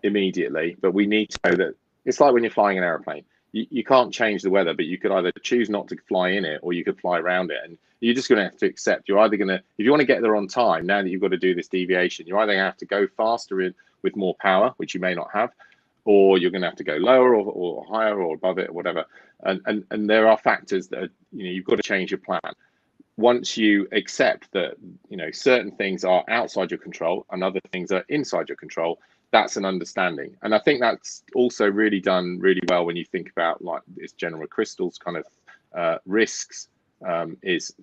[SPEAKER 2] immediately, but we need to know that it's like when you're flying an airplane. You can't change the weather, but you could either choose not to fly in it, or you could fly around it. And you're just going to have to accept, you're either going to, if you want to get there on time, now that you've got to do this deviation, you're either going to have to go faster with more power, which you may not have, or you're going to have to go lower or higher or above it or whatever. And there are factors that are, you've got to change your plan. Once you accept that, certain things are outside your control and other things are inside your control, that's an understanding. And I think that's also really done really well when you think about, like, this General Crystal's kind of risks is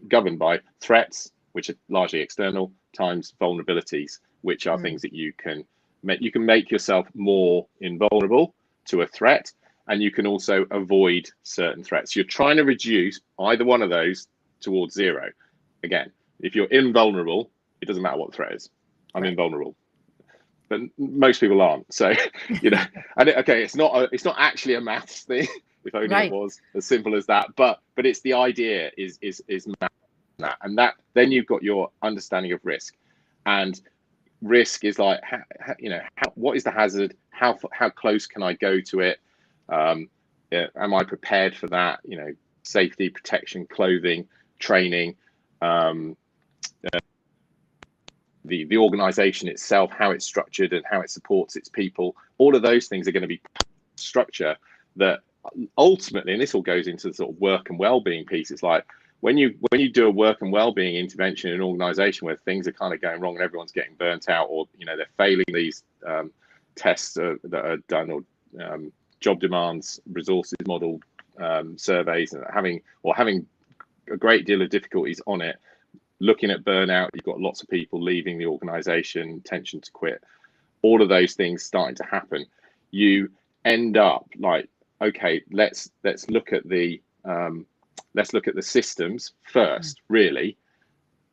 [SPEAKER 2] governed by threats, which are largely external, times vulnerabilities, which are things that you can make yourself more invulnerable to a threat, and you can also avoid certain threats. You're trying to reduce either one of those towards zero. Again, if you're invulnerable, it doesn't matter what the threat is. I'm invulnerable, but most people aren't. So, it's not actually a maths thing. If only it was as simple as that. But it's the idea is that, and that then you've got your understanding of risk, and risk is like, what is the hazard? How close can I go to it? Am I prepared for that? Safety, protection, clothing, training. The organization itself, how it's structured and how it supports its people, all of those things are going to be structure that ultimately, and this all goes into the sort of work and well-being piece. It's like when you do a work and well-being intervention in an organization where things are kind of going wrong and everyone's getting burnt out, or they're failing these tests that are done, or job demands, resources modeled surveys, and having a great deal of difficulties on it. Looking at burnout, you've got lots of people leaving the organization, intention to quit, all of those things starting to happen. You end up like, okay, let's look at the systems first, really.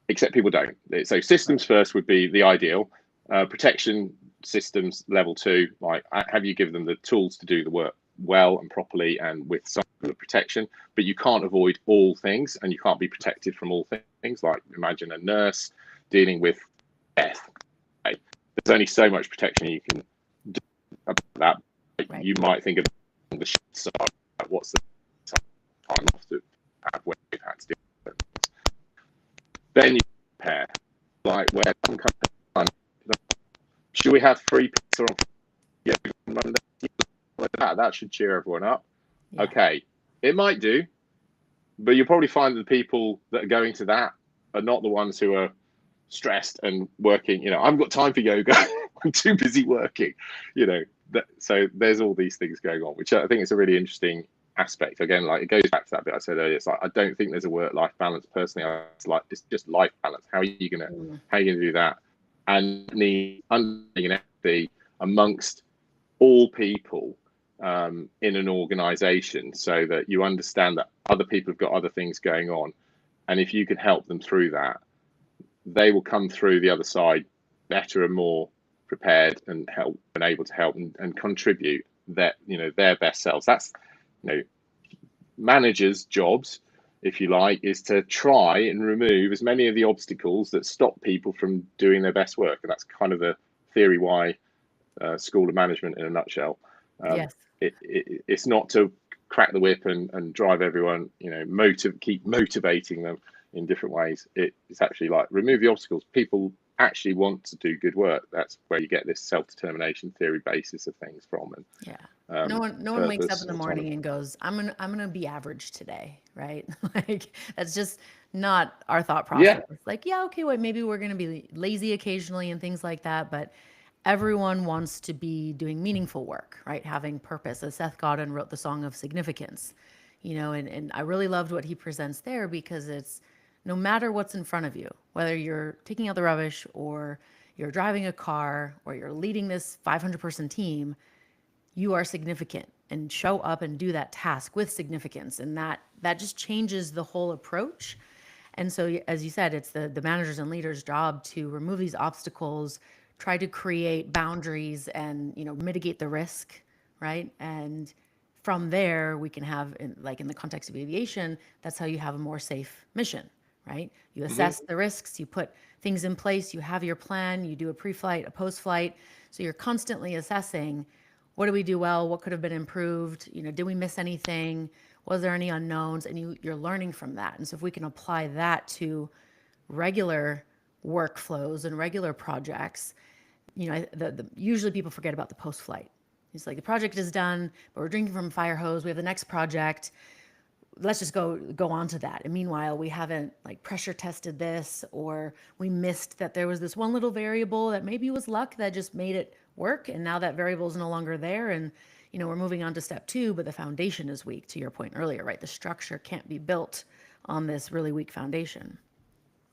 [SPEAKER 2] Except people don't. So systems first would be the ideal. Protection systems level 2, like, have you given them the tools to do the work well and properly and with some sort of protection, but you can't avoid all things, and you can't be protected from all things. Like imagine a nurse dealing with death. Right? There's only so much protection you can do about that. Right. You might think of the side, what's the time off to have when we've had to do it. Then you compare, like where some companies, should we have free pizza on Monday? That should cheer everyone up. Yeah. Okay, it might do, but you'll probably find that the people that are going to that are not the ones who are stressed and working. You know, I haven't got time for yoga. I'm too busy working. You know, so there's all these things going on, which I think is a really interesting aspect. Again, like it goes back to that bit I said earlier. It's like I don't think there's a work-life balance personally. It's just life balance. How are you gonna do that? And the understanding and empathy amongst all people in an organization, so that you understand that other people have got other things going on, and if you can help them through that, they will come through the other side better and more prepared and help and able to help and contribute their best selves. That's managers' jobs, if you like, is to try and remove as many of the obstacles that stop people from doing their best work. And that's kind of the theory why School of Management in a nutshell. Yes. It's not to crack the whip and drive everyone, keep motivating them in different ways. It's actually like remove the obstacles. People actually want to do good work. That's where you get this self-determination theory basis of things from. And
[SPEAKER 1] no one wakes up in the morning and goes, I'm gonna be average today, right? Like that's just not our thought process. Yeah. Like, okay, well, maybe we're gonna be lazy occasionally and things like that, but everyone wants to be doing meaningful work, right? Having purpose. As Seth Godin wrote the Song of Significance, and I really loved what he presents there, because it's no matter what's in front of you, whether you're taking out the rubbish or you're driving a car or you're leading this 500-person team, you are significant, and show up and do that task with significance. And that just changes the whole approach. And so, as you said, it's the managers and leaders' job to remove these obstacles, try to create boundaries and, mitigate the risk, right? And from there, we can have, in the context of aviation, that's how you have a more safe mission, right? You assess the risks, you put things in place, you have your plan, you do a pre-flight, a post-flight. So you're constantly assessing, what do we do well? What could have been improved? Did we miss anything? Was there any unknowns? And you're learning from that. And so if we can apply that to regular workflows and regular projects, usually people forget about the post-flight. It's like the project is done, but we're drinking from a fire hose. We have the next project. Let's just go on to that. And meanwhile, we haven't pressure tested this, or we missed that there was this one little variable that maybe was luck that just made it work. And now that variable is no longer there. And, we're moving on to step 2, but the foundation is weak, to your point earlier, right? The structure can't be built on this really weak foundation.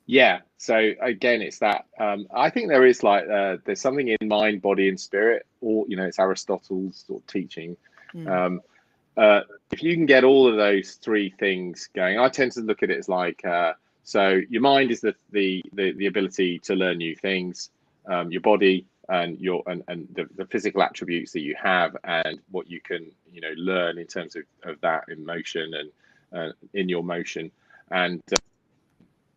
[SPEAKER 2] Yeah. So again, it's that I think there is there's something in mind, body, and spirit, or it's Aristotle's sort of teaching. If you can get all of those 3 things going, I tend to look at it as so your mind is the ability to learn new things, your body and the physical attributes that you have and what you can learn in terms of that in motion and in your motion, and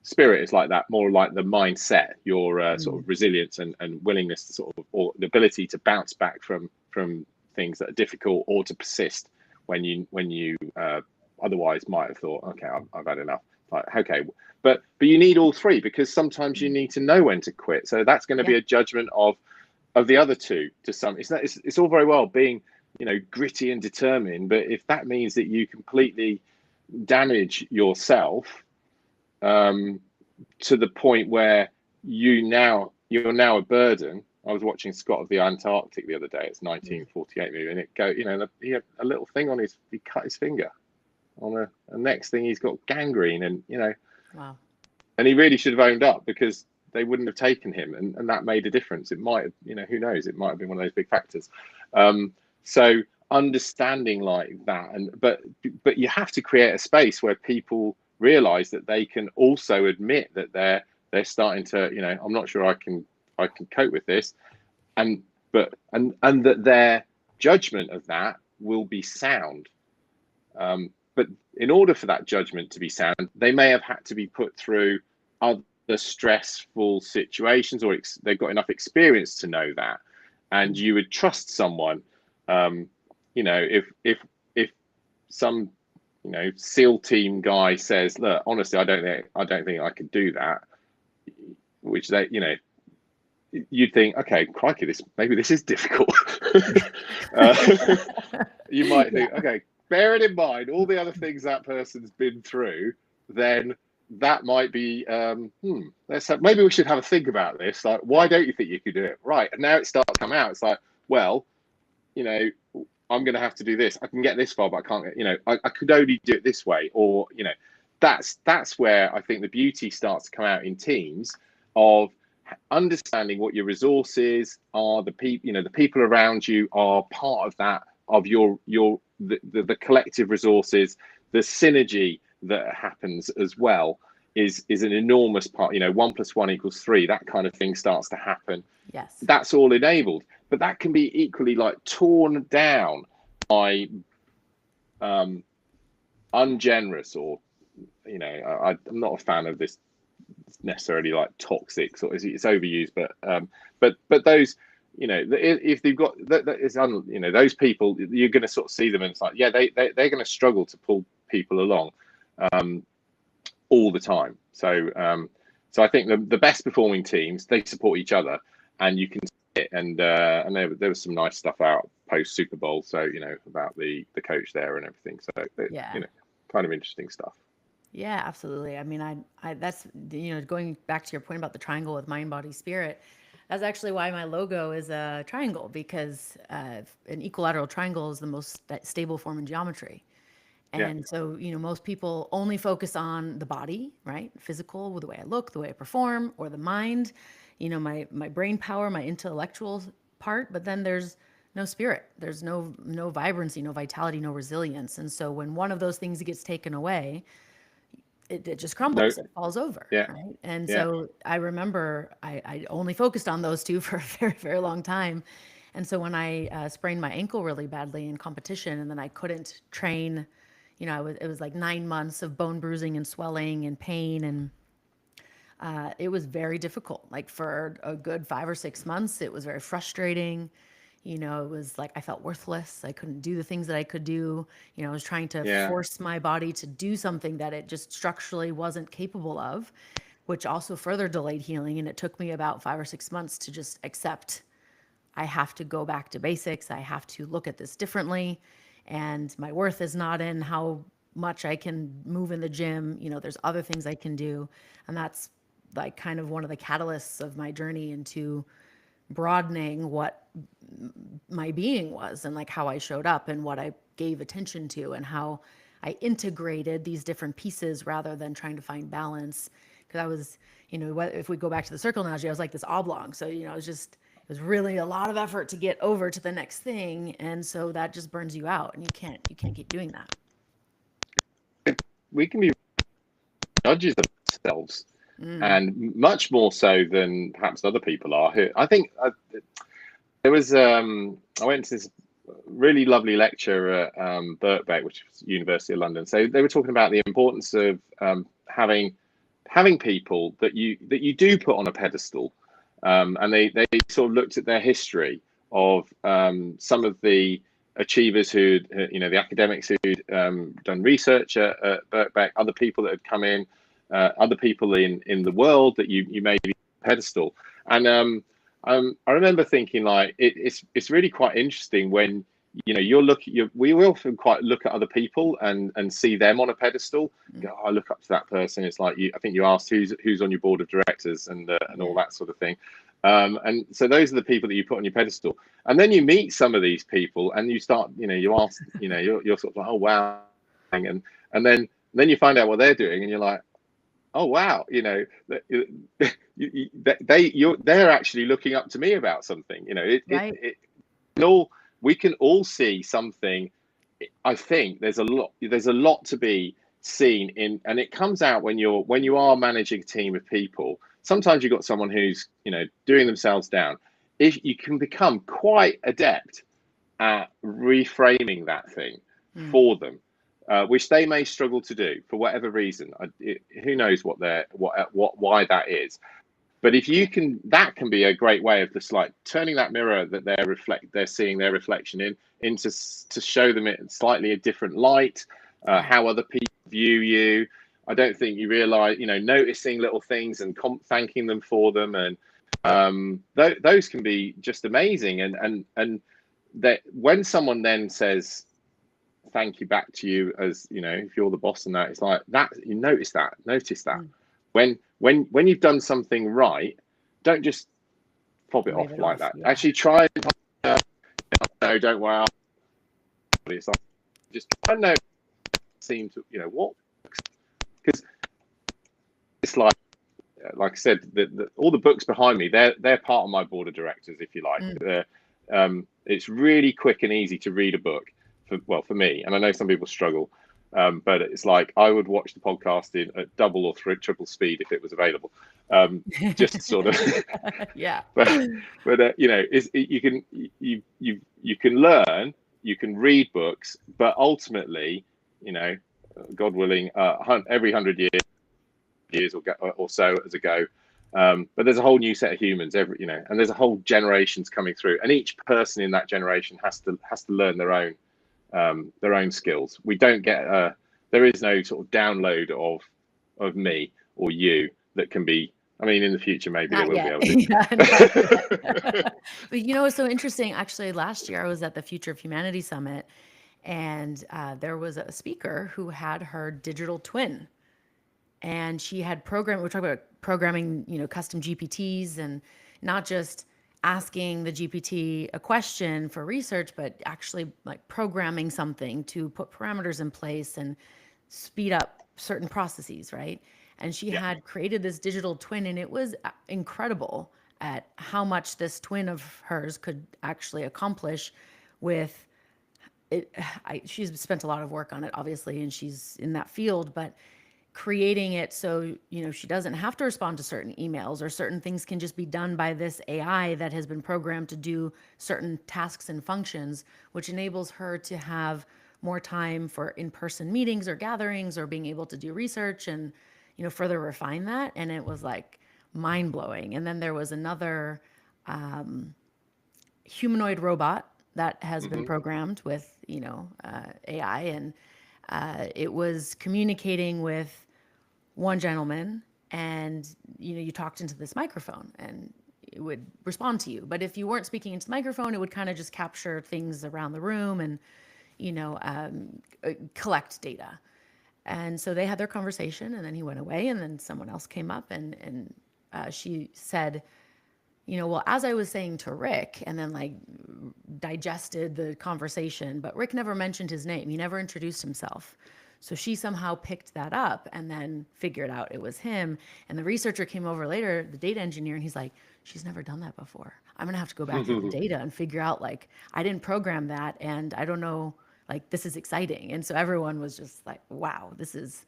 [SPEAKER 2] spirit is like that, more like the mindset, your sort of resilience and willingness to sort of, or the ability to bounce back from things that are difficult, or to persist when you otherwise might have thought, okay, I've had enough. Okay, but you need all 3, because sometimes you need to know when to quit. So that's going to be a judgment of the other 2 to some. It's all very well being gritty and determined, but if that means that you completely damage yourself to the point where you're now a burden. I was watching Scott of the Antarctic the other day. It's 1948 movie, and he had a little thing on he cut his finger on the next thing he's got gangrene, and
[SPEAKER 1] wow.
[SPEAKER 2] And he really should have owned up, because they wouldn't have taken him, and that made a difference. It might have, who knows, it might have been one of those big factors. So understanding like that, but you have to create a space where people realize that they can also admit that they're starting to, I'm not sure I can cope with this, and that their judgment of that will be sound. But in order for that judgment to be sound, they may have had to be put through other stressful situations, or they've got enough experience to know that. And you would trust someone, you know, if some, you know, SEAL team guy says, look, honestly, I don't think I could do that, which they, you know, you'd think, okay, crikey, maybe this is difficult. You might think, okay, bearing in mind all the other things that person's been through, then that might be, maybe we should have a think about this. Like, why don't you think you could do it? Right. And now it starts to come out. It's like, well, you know, I'm going to have to do this. I can get this far, but I can't get, you know, I could only do it this way. Or, you know, that's where I think the beauty starts to come out in teams of understanding what your resources are, the people, you know, the people around you are part of that, of the collective resources, the synergy that happens as well is an enormous part. You know, 1 + 1 = 3, that kind of thing starts to happen.
[SPEAKER 1] Yes.
[SPEAKER 2] That's all enabled, but that can be equally like torn down by ungenerous, or, you know, I'm not a fan of this necessarily like toxic, so it's overused, but those, you know, if they've got you know, those people, you're going to sort of see them and it's like, yeah, they're going to struggle to pull people along all the time. So I think the best performing teams, they support each other, and you can see it. And there was some nice stuff out post Super Bowl, so, you know, about the coach there and everything. So
[SPEAKER 1] yeah,
[SPEAKER 2] you know, kind of interesting stuff.
[SPEAKER 1] Yeah, absolutely. I mean, I that's, you know, going back to your point about the triangle with mind, body, spirit. That's actually why my logo is a triangle, because an equilateral triangle is the most stable form in geometry. And so, you know, most people only focus on the body, right? Physical, with the way I look, the way I perform, or the mind, you know, my brain power, my intellectual part. But then there's no spirit. There's no vibrancy, no vitality, no resilience. And so when one of those things gets taken away, it just crumbles, it falls over. Right. And so I remember I only focused on those two for a very, very long time. And so when I sprained my ankle really badly in competition, and then I couldn't train, you know, it was like 9 months of bone bruising and swelling and pain. And it was very difficult. Like for a good 5 or 6 months, it was very frustrating. You know, it was like I felt worthless. I couldn't do the things that I could do. You know, I was trying to force my body to do something that it just structurally wasn't capable of, which also further delayed healing. And it took me about 5 or 6 months to just accept I have to go back to basics. I have to look at this differently. And my worth is not in how much I can move in the gym. You know, there's other things I can do. And that's like kind of one of the catalysts of my journey into broadening what my being was, and like how I showed up and what I gave attention to, and how I integrated these different pieces rather than trying to find balance. Because I was, you know, if we go back to the circle analogy, I was like this oblong. So, you know, it was really a lot of effort to get over to the next thing. And so that just burns you out, and you can't keep doing that.
[SPEAKER 2] We can be judges of ourselves. And much more so than perhaps other people are. I think there was, I went to this really lovely lecture at Birkbeck, which is University of London. So they were talking about the importance of having people that you do put on a pedestal. And they sort of looked at their history of some of the achievers who, you know, the academics who'd done research at Birkbeck, other people that had come in, other people in the world that you may be on a pedestal. And I remember thinking, like, it's really quite interesting when, you know, we will often quite look at other people and see them on a pedestal. Go, I look up to that person. It's like, I think you asked who's on your board of directors and all that sort of thing. And so those are the people that you put on your pedestal. And then you meet some of these people and you start, you know, you ask, you know, you're sort of like, oh, wow. And then you find out what they're doing and you're like, oh, wow, you know, they're actually looking up to me about something. You know, we can all see something. I think there's a lot to be seen in, and it comes out when you are managing a team of people. Sometimes you've got someone who's, you know, doing themselves down. If you can become quite adept at reframing that thing for them, which they may struggle to do for whatever reason. Who knows why that is. But if you can, that can be a great way of just like turning that mirror that they're seeing their reflection into to show them it in slightly a different light, how other people view you. I don't think you realize, noticing little things and thanking them for them, and those can be just amazing. And that when someone then says thank you back to you, as if you're the boss, and that, it's like that, you notice that. When you've done something right, don't just fob it off like that. Yeah. Actually try and no, don't worry. It's like just I know seem to what, because it's like I said, all the books behind me, they're part of my board of directors, if you like. It's really quick and easy to read a book for me, and I know some people struggle. But it's like I would watch the podcast at double or triple speed if it was available, just sort of.
[SPEAKER 1] Yeah.
[SPEAKER 2] But you can learn, you can read books, but ultimately, God willing, every 100 years or so as a go. But there's a whole new set of humans and there's a whole generations coming through, and each person in that generation has to learn their own skills. We don't get there is no sort of download of me or you that can be. I mean, in the future, maybe they will be able to.
[SPEAKER 1] Yeah, but it's so interesting. Actually, last year I was at the Future of Humanity Summit, and there was a speaker who had her digital twin, and she had programmed. We're talking about programming, custom GPTs, and not just asking the GPT a question for research, but actually like programming something to put parameters in place and speed up certain processes, right? And she had created this digital twin, and it was incredible at how much this twin of hers could actually accomplish with it. She's spent a lot of work on it, obviously, and she's in that field, but creating it so she doesn't have to respond to certain emails, or certain things can just be done by this AI that has been programmed to do certain tasks and functions, which enables her to have more time for in-person meetings or gatherings, or being able to do research and further refine that. And it was like mind-blowing. And then there was another humanoid robot that has been programmed with AI, and it was communicating with one gentleman, and you talked into this microphone and it would respond to you. But if you weren't speaking into the microphone, it would kind of just capture things around the room and collect data. And so they had their conversation, and then he went away, and then someone else came up, and she said, well, as I was saying to Rick, and then like digested the conversation, but Rick never mentioned his name. He never introduced himself. So she somehow picked that up and then figured out it was him. And the researcher came over later, the data engineer, and he's like, she's never done that before. I'm going to have to go back to the data and figure out, like, I didn't program that, and I don't know, like, this is exciting. And so everyone was just like, wow, this is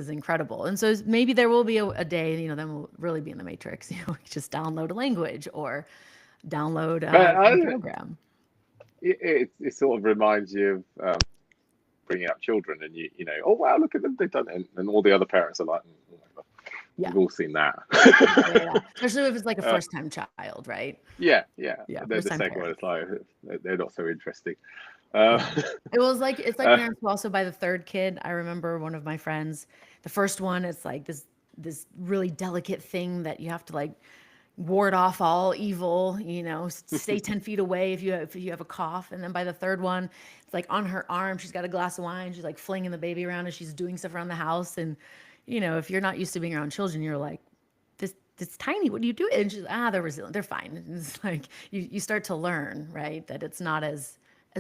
[SPEAKER 1] incredible. And so maybe there will be a day, then we'll really be in the matrix, just download a language or download a program.
[SPEAKER 2] It sort of reminds you of bringing up children, and oh wow, look at them, they've done it, and all the other parents are like, oh my God. Yeah. We've all seen that.
[SPEAKER 1] Yeah. Especially if it's like a first-time child, right?
[SPEAKER 2] Yeah. Then the second one, it's like they're not so interesting.
[SPEAKER 1] It was like, it's like parents who also by the third kid. I remember one of my friends, the first one, it's like this really delicate thing that you have to like ward off all evil, stay 10 feet away if you have a cough. And then by the third one, it's like on her arm, she's got a glass of wine, she's like flinging the baby around as she's doing stuff around the house. And if you're not used to being around children, you're like, this tiny, what do you do? And she's they're resilient, they're fine. And it's like you start to learn, right, that it's not as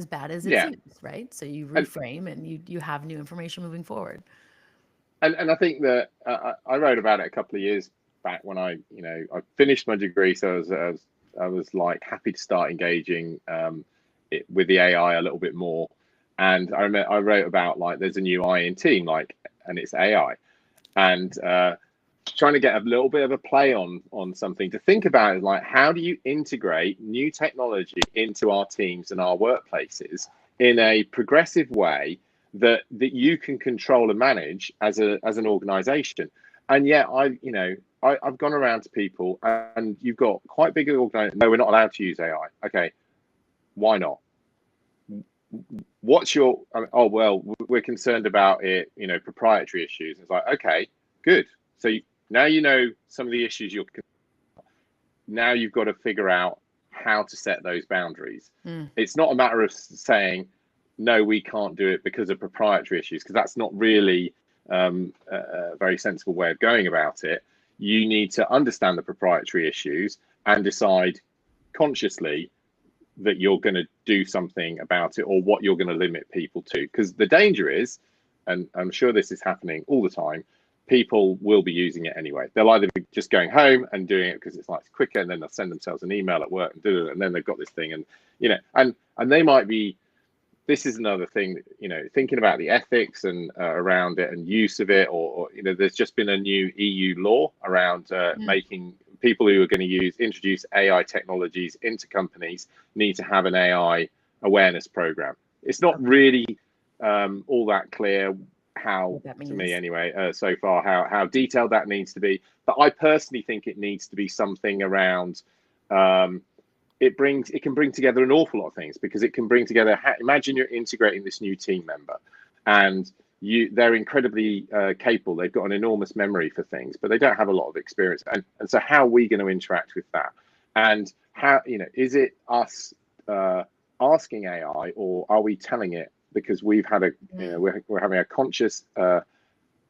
[SPEAKER 1] bad as it seems, right? So you reframe, and you have new information moving forward.
[SPEAKER 2] And I think that I wrote about it a couple of years back when I finished my degree, so I was like happy to start engaging with the AI a little bit more. And I remember I wrote about, like, there's a new I in team, like, and it's AI, and trying to get a little bit of a play on something to think about is like, how do you integrate new technology into our teams and our workplaces in a progressive way that you can control and manage as an organization? And yet I've gone around to people, and you've got quite big organizations. No, we're not allowed to use AI. Okay, why not? What's your? Oh well, we're concerned about it. Proprietary issues. It's like, okay, good. So now you know some of the issues now you've got to figure out how to set those boundaries. It's not a matter of saying, no, we can't do it because of proprietary issues, because that's not really a very sensible way of going about it. You need to understand the proprietary issues and decide consciously that you're going to do something about it, or what you're going to limit people to. Because the danger is, and I'm sure this is happening all the time, people will be using it anyway. They'll either be just going home and doing it because it's quicker, and then they'll send themselves an email at work and do it, and then they've got this thing, and and they might be. This is another thing, thinking about the ethics and around it and use of it, or there's just been a new EU law around making people who are going to introduce AI technologies into companies need to have an AI awareness program. It's not really all that clear how, to me anyway, so far, how detailed that needs to be. But I personally think it needs to be something around. It can bring together an awful lot of things, because it can bring together. Imagine you're integrating this new team member, and they're incredibly capable. They've got an enormous memory for things, but they don't have a lot of experience. And so how are we going to interact with that? And how, is it us asking AI, or are we telling it? Because we've had we're having a conscious part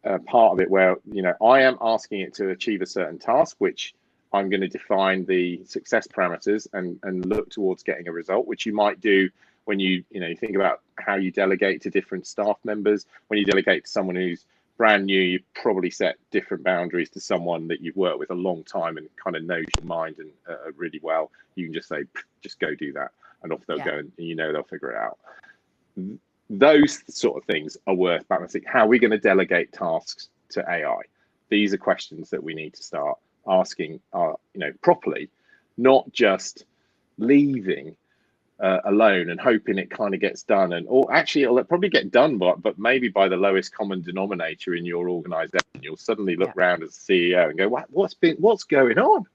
[SPEAKER 2] of it where, I am asking it to achieve a certain task, which I'm going to define the success parameters and look towards getting a result, which you might do when you think about how you delegate to different staff members. When you delegate to someone who's brand new, you probably set different boundaries to someone that you've worked with a long time and kind of knows your mind and really well. You can just say, just go do that, and off they'll go, and they'll figure it out. Those sort of things are worth balancing. How are we going to delegate tasks to AI? These are questions that we need to start asking properly, not just leaving alone and hoping it kind of gets done, or actually it'll probably get done, but maybe by the lowest common denominator in your organization. You'll suddenly look around as a CEO and go, what's going on?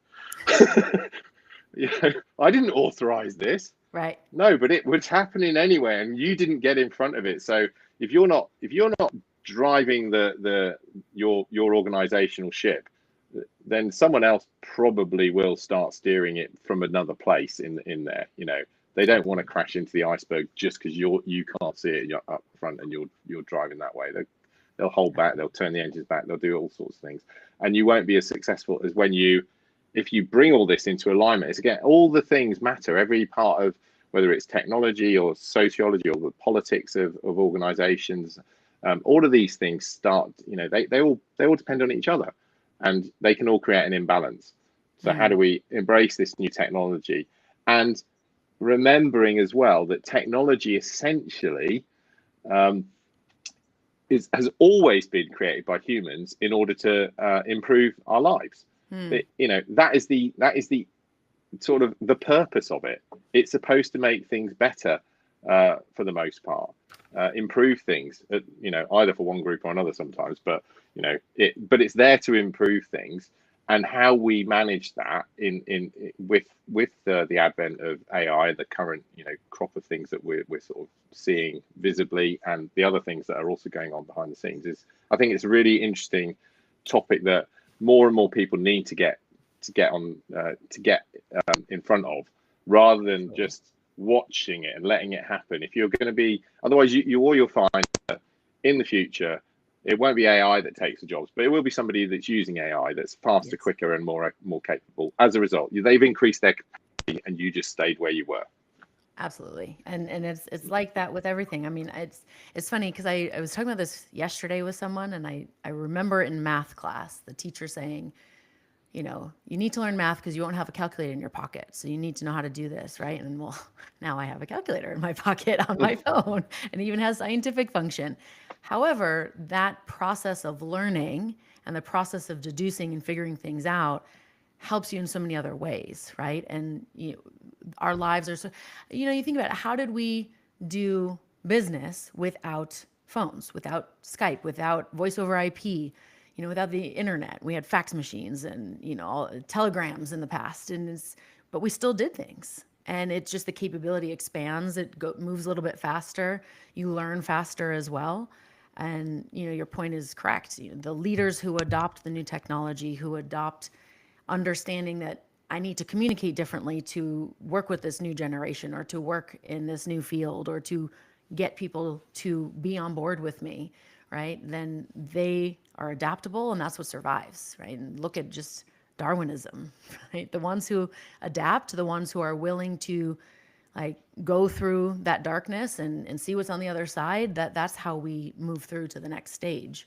[SPEAKER 2] I didn't authorize this.
[SPEAKER 1] Right.
[SPEAKER 2] No, but it was happening anyway, and you didn't get in front of it. So if you're not driving your organizational ship, then someone else probably will start steering it from another place in there. They don't want to crash into the iceberg just because you can't see it up front and you're driving that way. They'll hold back, they'll turn the engines back, they'll do all sorts of things, and you won't be as successful as if you bring all this into alignment. It's, again, all the things matter. Every part of, whether it's technology or sociology or the politics of organizations, all of these things start. They all depend on each other, and they can all create an imbalance. So how do we embrace this new technology, and remembering as well that technology essentially has always been created by humans in order to improve our lives. That is the sort of the purpose of it. It's supposed to make things better for the most part, improve things, either for one group or another sometimes, but it's there to improve things. And how we manage that with the advent of AI, the current crop of things that we're sort of seeing visibly, and the other things that are also going on behind the scenes, I think it's a really interesting topic that more and more people need to get in front of, rather than just watching it and letting it happen. If you're going to be, otherwise you'll find that in the future it won't be AI that takes the jobs, but it will be somebody that's using AI that's faster, quicker, and more capable. As a result, they've increased their capacity, and you just stayed where you were.
[SPEAKER 1] Absolutely. And it's like that with everything. I mean, it's funny because I was talking about this yesterday with someone, and I remember in math class, the teacher saying, you need to learn math because you won't have a calculator in your pocket. So you need to know how to do this, right? And well, now I have a calculator in my pocket on my phone, and it even has scientific function. However, that process of learning And the process of deducing and figuring things out helps you in so many other ways, right? And our lives are so, you think about it, how did we do business without phones, without Skype, without voice over IP, without the internet? We had fax machines and, all telegrams in the past, but we still did things. And it's just the capability expands. It moves a little bit faster. You learn faster as well. And, your point is correct. The leaders who adopt the new technology, who adopt understanding that I need to communicate differently to work with this new generation, or to work in this new field, or to get people to be on board with me, right? Then they are adaptable, and that's what survives, right? And look at just Darwinism, right? The ones who adapt, the ones who are willing to go through that darkness and see what's on the other side, that's how we move through to the next stage.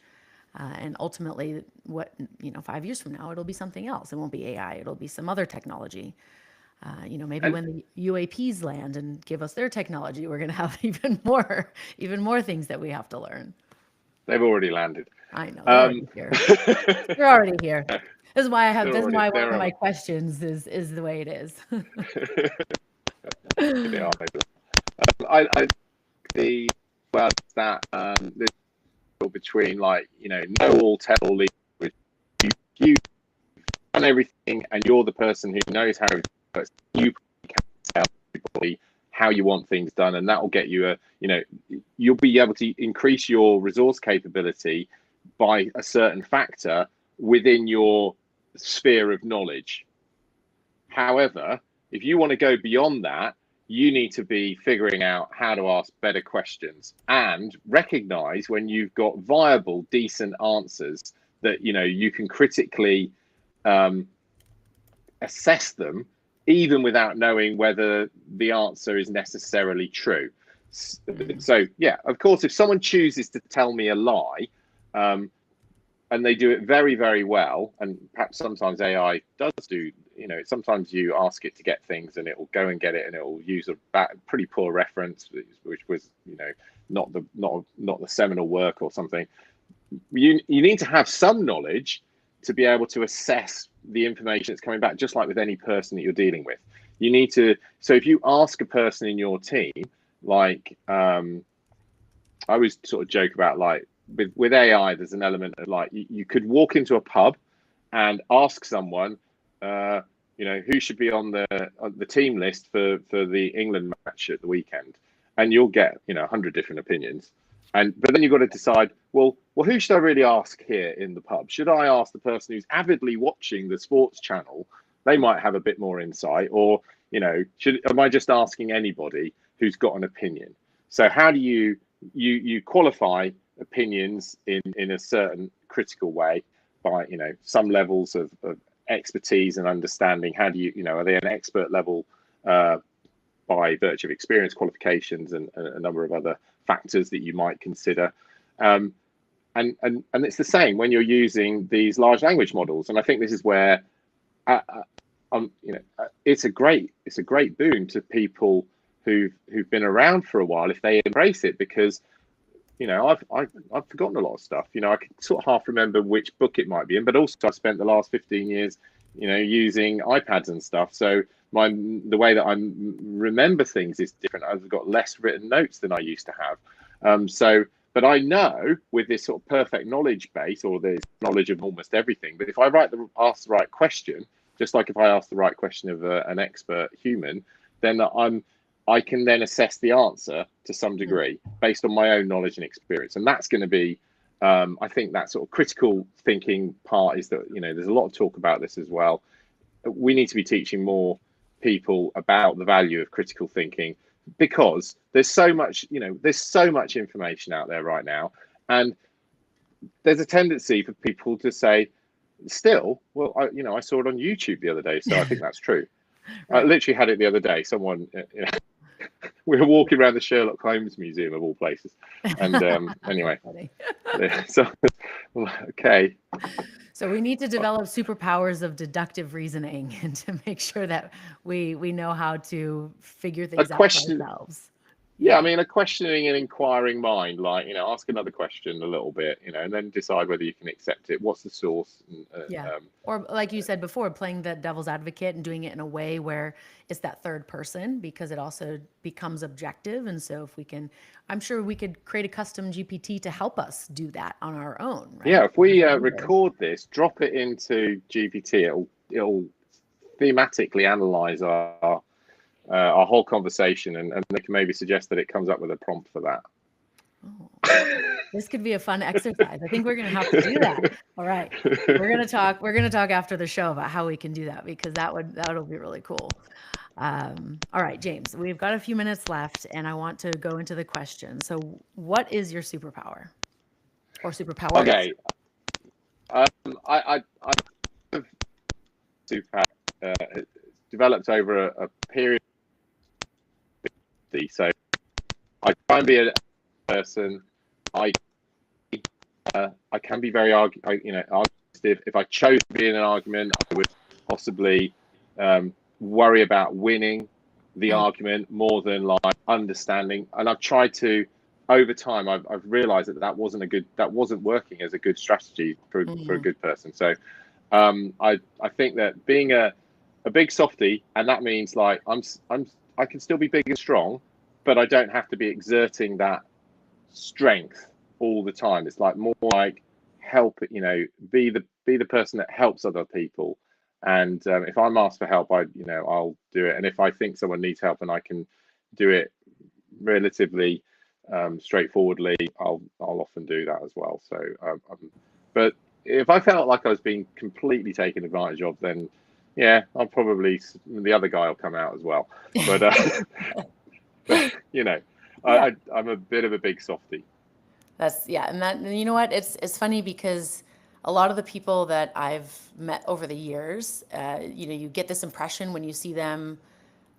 [SPEAKER 1] And ultimately, 5 years from now, it'll be something else. It won't be AI. It'll be some other technology. Maybe when the UAPs land and give us their technology, we're going to have even more things that we have to learn.
[SPEAKER 2] They've already landed.
[SPEAKER 1] I know, they're already here. They're already here. This is why one of my questions is the way it is.
[SPEAKER 2] I the well that this between know all, tell all, you've done everything, and you're the person who knows how it works. You can tell everybody how you want things done, and that will get you you'll be able to increase your resource capability by a certain factor within your sphere of knowledge. However, if you want to go beyond that, you need to be figuring out how to ask better questions and recognize when you've got viable, decent answers that you can critically assess them, even without knowing whether the answer is necessarily true. So yeah, of course, if someone chooses to tell me a lie, and they do it very, very well, and perhaps sometimes AI does do, sometimes you ask it to get things and it will go and get it, and it will use a pretty poor reference, which was, not the seminal work or something. You need to have some knowledge to be able to assess the information that's coming back, just like with any person that you're dealing with. You need to, so if you ask a person in your team, I always sort of joke about with AI, there's an element of you could walk into a pub and ask someone, who should be on the team list for the England match at the weekend, and you'll get 100 different opinions. But then you've got to decide, well, who should I really ask here in the pub? Should I ask the person who's avidly watching the sports channel? They might have a bit more insight, or am I just asking anybody who's got an opinion? So how do you qualify opinions in a certain critical way by some levels of expertise and understanding? How do you are they an expert level by virtue of experience, qualifications, and a number of other factors that you might consider? And it's the same when you're using these large language models, and I think this is where it's a great boon to people who've been around for a while if they embrace it, because I've forgotten a lot of stuff. I can sort of half remember which book it might be in, but also I spent the last 15 years, using iPads and stuff. So the way that I remember things is different. I've got less written notes than I used to have. But I know with this sort of perfect knowledge base, or this knowledge of almost everything, but if I ask the right question, just like if I ask the right question of an expert human, then I can then assess the answer to some degree based on my own knowledge and experience. And that's going to be, I think that sort of critical thinking part is that, there's a lot of talk about this as well. We need to be teaching more people about the value of critical thinking, because there's so much information out there right now. And there's a tendency for people to say, still, well, I saw it on YouTube the other day, so I think that's true. Right. I literally had it the other day. Someone, we were walking around the Sherlock Holmes Museum of all places, and anyway, so okay.
[SPEAKER 1] So we need to develop superpowers of deductive reasoning, and to make sure that we know how to figure things out for ourselves.
[SPEAKER 2] Yeah, I
[SPEAKER 1] Yeah.
[SPEAKER 2] mean, a questioning and inquiring mind, like, ask another question a little bit, and then decide whether you can accept it. What's the source?
[SPEAKER 1] Yeah. Or like you said before, playing the devil's advocate and doing it in a way where it's that third person because it also becomes objective. And so if we can, I'm sure we could create a custom GPT to help us do that on our own,
[SPEAKER 2] Yeah,
[SPEAKER 1] right?
[SPEAKER 2] if we
[SPEAKER 1] As leaders.
[SPEAKER 2] record this, drop it into GPT, it'll thematically analyze our whole conversation, and they can maybe suggest that it comes up with a prompt for that.
[SPEAKER 1] Oh, this could be a fun exercise. I think we're going to have to do that. All right. We're going to talk after the show about how we can do that because that'll be really cool. All right, James, we've got a few minutes left and I want to go into the question. So what is your superpower or superpowers?
[SPEAKER 2] Okay, I have super developed over a period. So I try and be a person. I can be very argumentative. If I chose to be in an argument, I would possibly worry about winning the argument more than like understanding. And I've tried to, over time, I've realized that wasn't working as a good strategy for a good person. So I think that being a big softie, and that means like I can still be big and strong, but I don't have to be exerting that strength all the time. It's like more like help, be the person that helps other people. And if I'm asked for help, I'll do it. And if I think someone needs help and I can do it relatively straightforwardly, I'll often do that as well. So, but if I felt like I was being completely taken advantage of, then yeah, the other guy will come out as well. But but
[SPEAKER 1] Yeah.
[SPEAKER 2] I'm a bit of a big softie.
[SPEAKER 1] And that, you know what? It's funny because a lot of the people that I've met over the years, you get this impression when you see them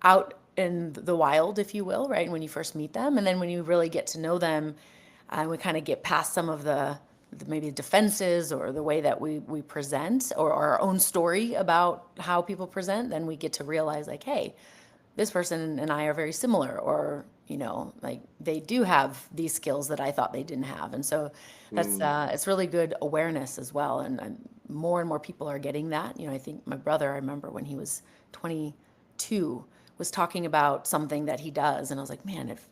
[SPEAKER 1] out in the wild, if you will, right? When you first meet them, and then when you really get to know them, we kind of get past some of the maybe defenses or the way that we present or our own story about how people present, then we get to realize like, hey, this person and I are very similar, or like they do have these skills that I thought they didn't have, and so that's
[SPEAKER 2] Mm.
[SPEAKER 1] it's really good awareness as well, and more and more people are getting that. I think my brother, I remember when he was 22, was talking about something that he does, and I was like, man, if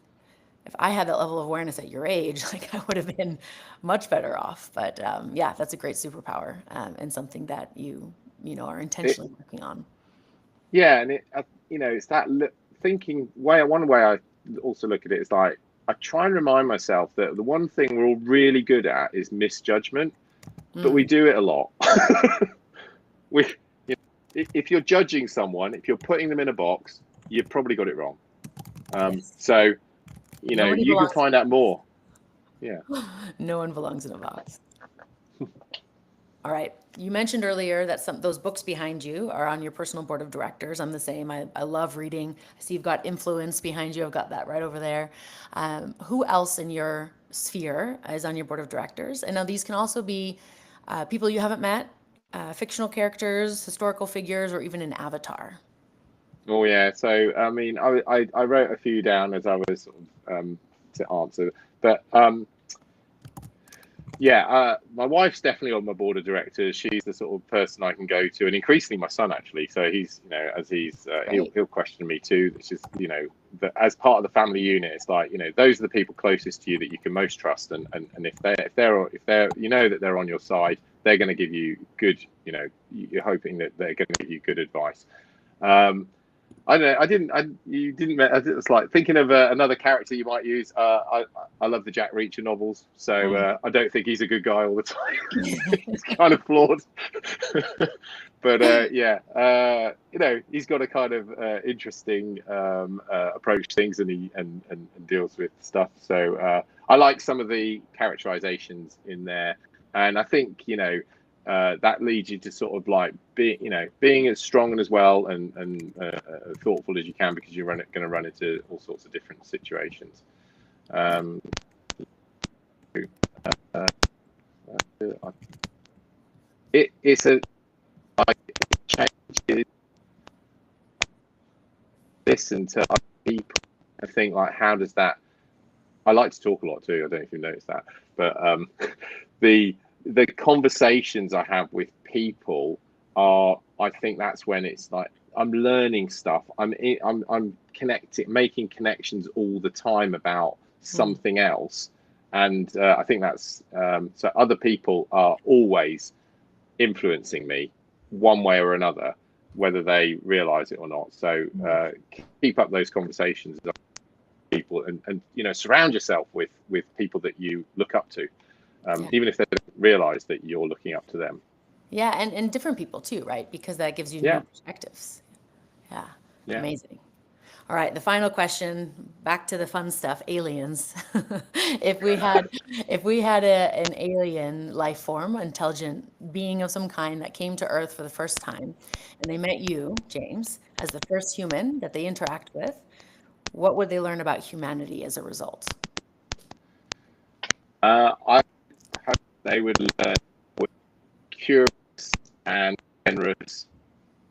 [SPEAKER 1] I had that level of awareness at your age, like I would have been much better off. But yeah, that's a great superpower, and something that you are
[SPEAKER 2] It,
[SPEAKER 1] intentionally working on.
[SPEAKER 2] yeah, and it's that thinking way. One way I also look at it is like I try and remind myself that the one thing we're all really good at is misjudgment, but we do it a lot. we, if you're judging someone, if you're putting them in a box, you've probably got it wrong.
[SPEAKER 1] Yes.
[SPEAKER 2] So
[SPEAKER 1] Nobody
[SPEAKER 2] you can
[SPEAKER 1] belongs.
[SPEAKER 2] find out more. Yeah.
[SPEAKER 1] No one belongs in a box. All right. You mentioned earlier that those books behind you are on your personal board of directors. I'm the same. I love reading. I see you've got Influence behind you. I've got that right over there. Who else in your sphere is on your board of directors? And now these can also be people you haven't met, fictional characters, historical figures, or even an avatar.
[SPEAKER 2] Oh yeah. So I mean, I wrote a few down as I was sort of to answer, but yeah, my wife's definitely on my board of directors. She's the sort of person I can go to, and increasingly my son actually. So he's, as
[SPEAKER 1] Great.
[SPEAKER 2] he'll question me too. It's just, that as part of the family unit, it's like, those are the people closest to you that you can most trust, and if they're that they're on your side, they're going to give you good, you're hoping that they're going to give you good advice. I don't know. You didn't. It's like thinking of another character you might use. I love the Jack Reacher novels, so I don't think he's a good guy all the time. He's kind of flawed, but yeah, he's got a kind of interesting approach to things, and he and deals with stuff. So I like some of the characterizations in there, and I think that leads you to sort of like being as strong and as well and thoughtful as you can, because you're going to run into all sorts of different situations. It's a like change. Listen to other people and think like, how does that? I like to talk a lot too. I don't know if you've noticed that, but the conversations I have with people are, I think that's when it's like I'm learning stuff. I'm connecting, making connections all the time about something else, and I think that's so. Other people are always influencing me one way or another, whether they realize it or not. So keep up those conversations with people, and you know, surround yourself with people that you look up to, even if they don't realize that you're looking up to them.
[SPEAKER 1] Yeah, and different people too, right? Because that gives you new
[SPEAKER 2] Yeah.
[SPEAKER 1] perspectives. Yeah,
[SPEAKER 2] Yeah.
[SPEAKER 1] amazing. All right, the final question, back to the fun stuff, aliens. If we had an alien life form, intelligent being of some kind that came to Earth for the first time, and they met you, James, as the first human that they interact with, what would they learn about humanity as a result?
[SPEAKER 2] I hope they would learn we're curious and generous,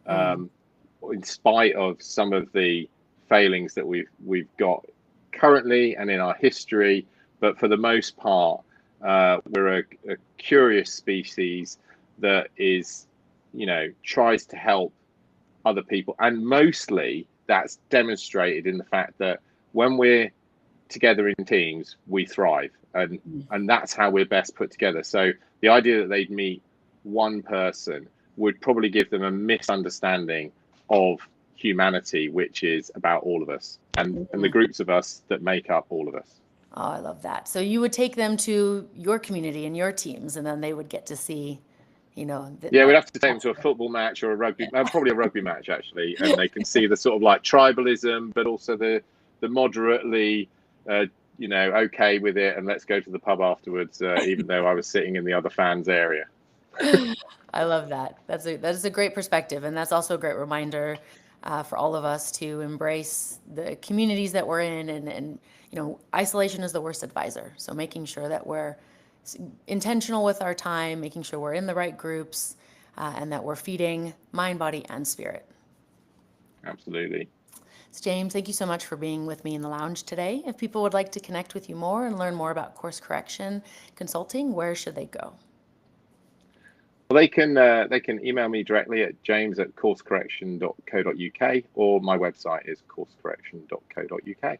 [SPEAKER 2] in spite of some of the failings that we've got currently and in our history. But for the most part, we're a curious species that is, you know, tries to help other people, and mostly that's demonstrated in the fact that when we're together in teams, we thrive, and that's how we're best put together. So the idea that they'd meet one person would probably give them a misunderstanding of humanity, which is about all of us and the groups of us that make up all of us.
[SPEAKER 1] Oh, I love that. So you would take them to your community and your teams, and then they would get to see, you know,
[SPEAKER 2] Yeah, we'd have to take them to a football match or a rugby, probably a rugby match actually, and they can see the sort of like tribalism, but also the moderately, you know, okay with it, and let's go to the pub afterwards, even though I was sitting in the other fans area.
[SPEAKER 1] I love that. That is a great perspective, and that's also a great reminder for all of us to embrace the communities that we're in, and you know, isolation is the worst advisor. So making sure that we're intentional with our time, making sure we're in the right groups, and that we're feeding mind, body, and spirit.
[SPEAKER 2] Absolutely.
[SPEAKER 1] So James, thank you so much for being with me in the lounge today. If people would like to connect with you more and learn more about course correction consulting, where should they go?
[SPEAKER 2] Well, they can email me directly at james@𝐒𝐏𝐻𝐶.co.uk, or my website is 𝐒𝐏𝐻𝐶.co.uk.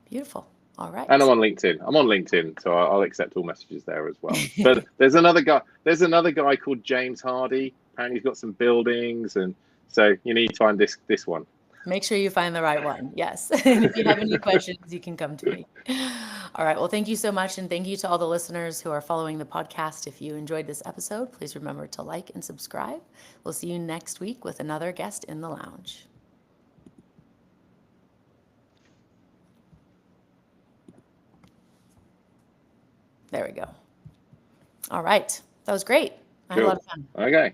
[SPEAKER 1] Beautiful. All right.
[SPEAKER 2] And I'm on LinkedIn. So I'll accept all messages there as well. But there's another guy. There's another guy called James Hardie. Apparently, he's got some buildings, and so you need to find this one.
[SPEAKER 1] Make sure you find the right one. Yes. And if you have any questions, you can come to me. All right. Well, thank you so much. And thank you to all the listeners who are following the podcast. If you enjoyed this episode, please remember to like and subscribe. We'll see you next week with another guest in the lounge. There we go. All right. That was great. I had a lot of fun.
[SPEAKER 2] Okay.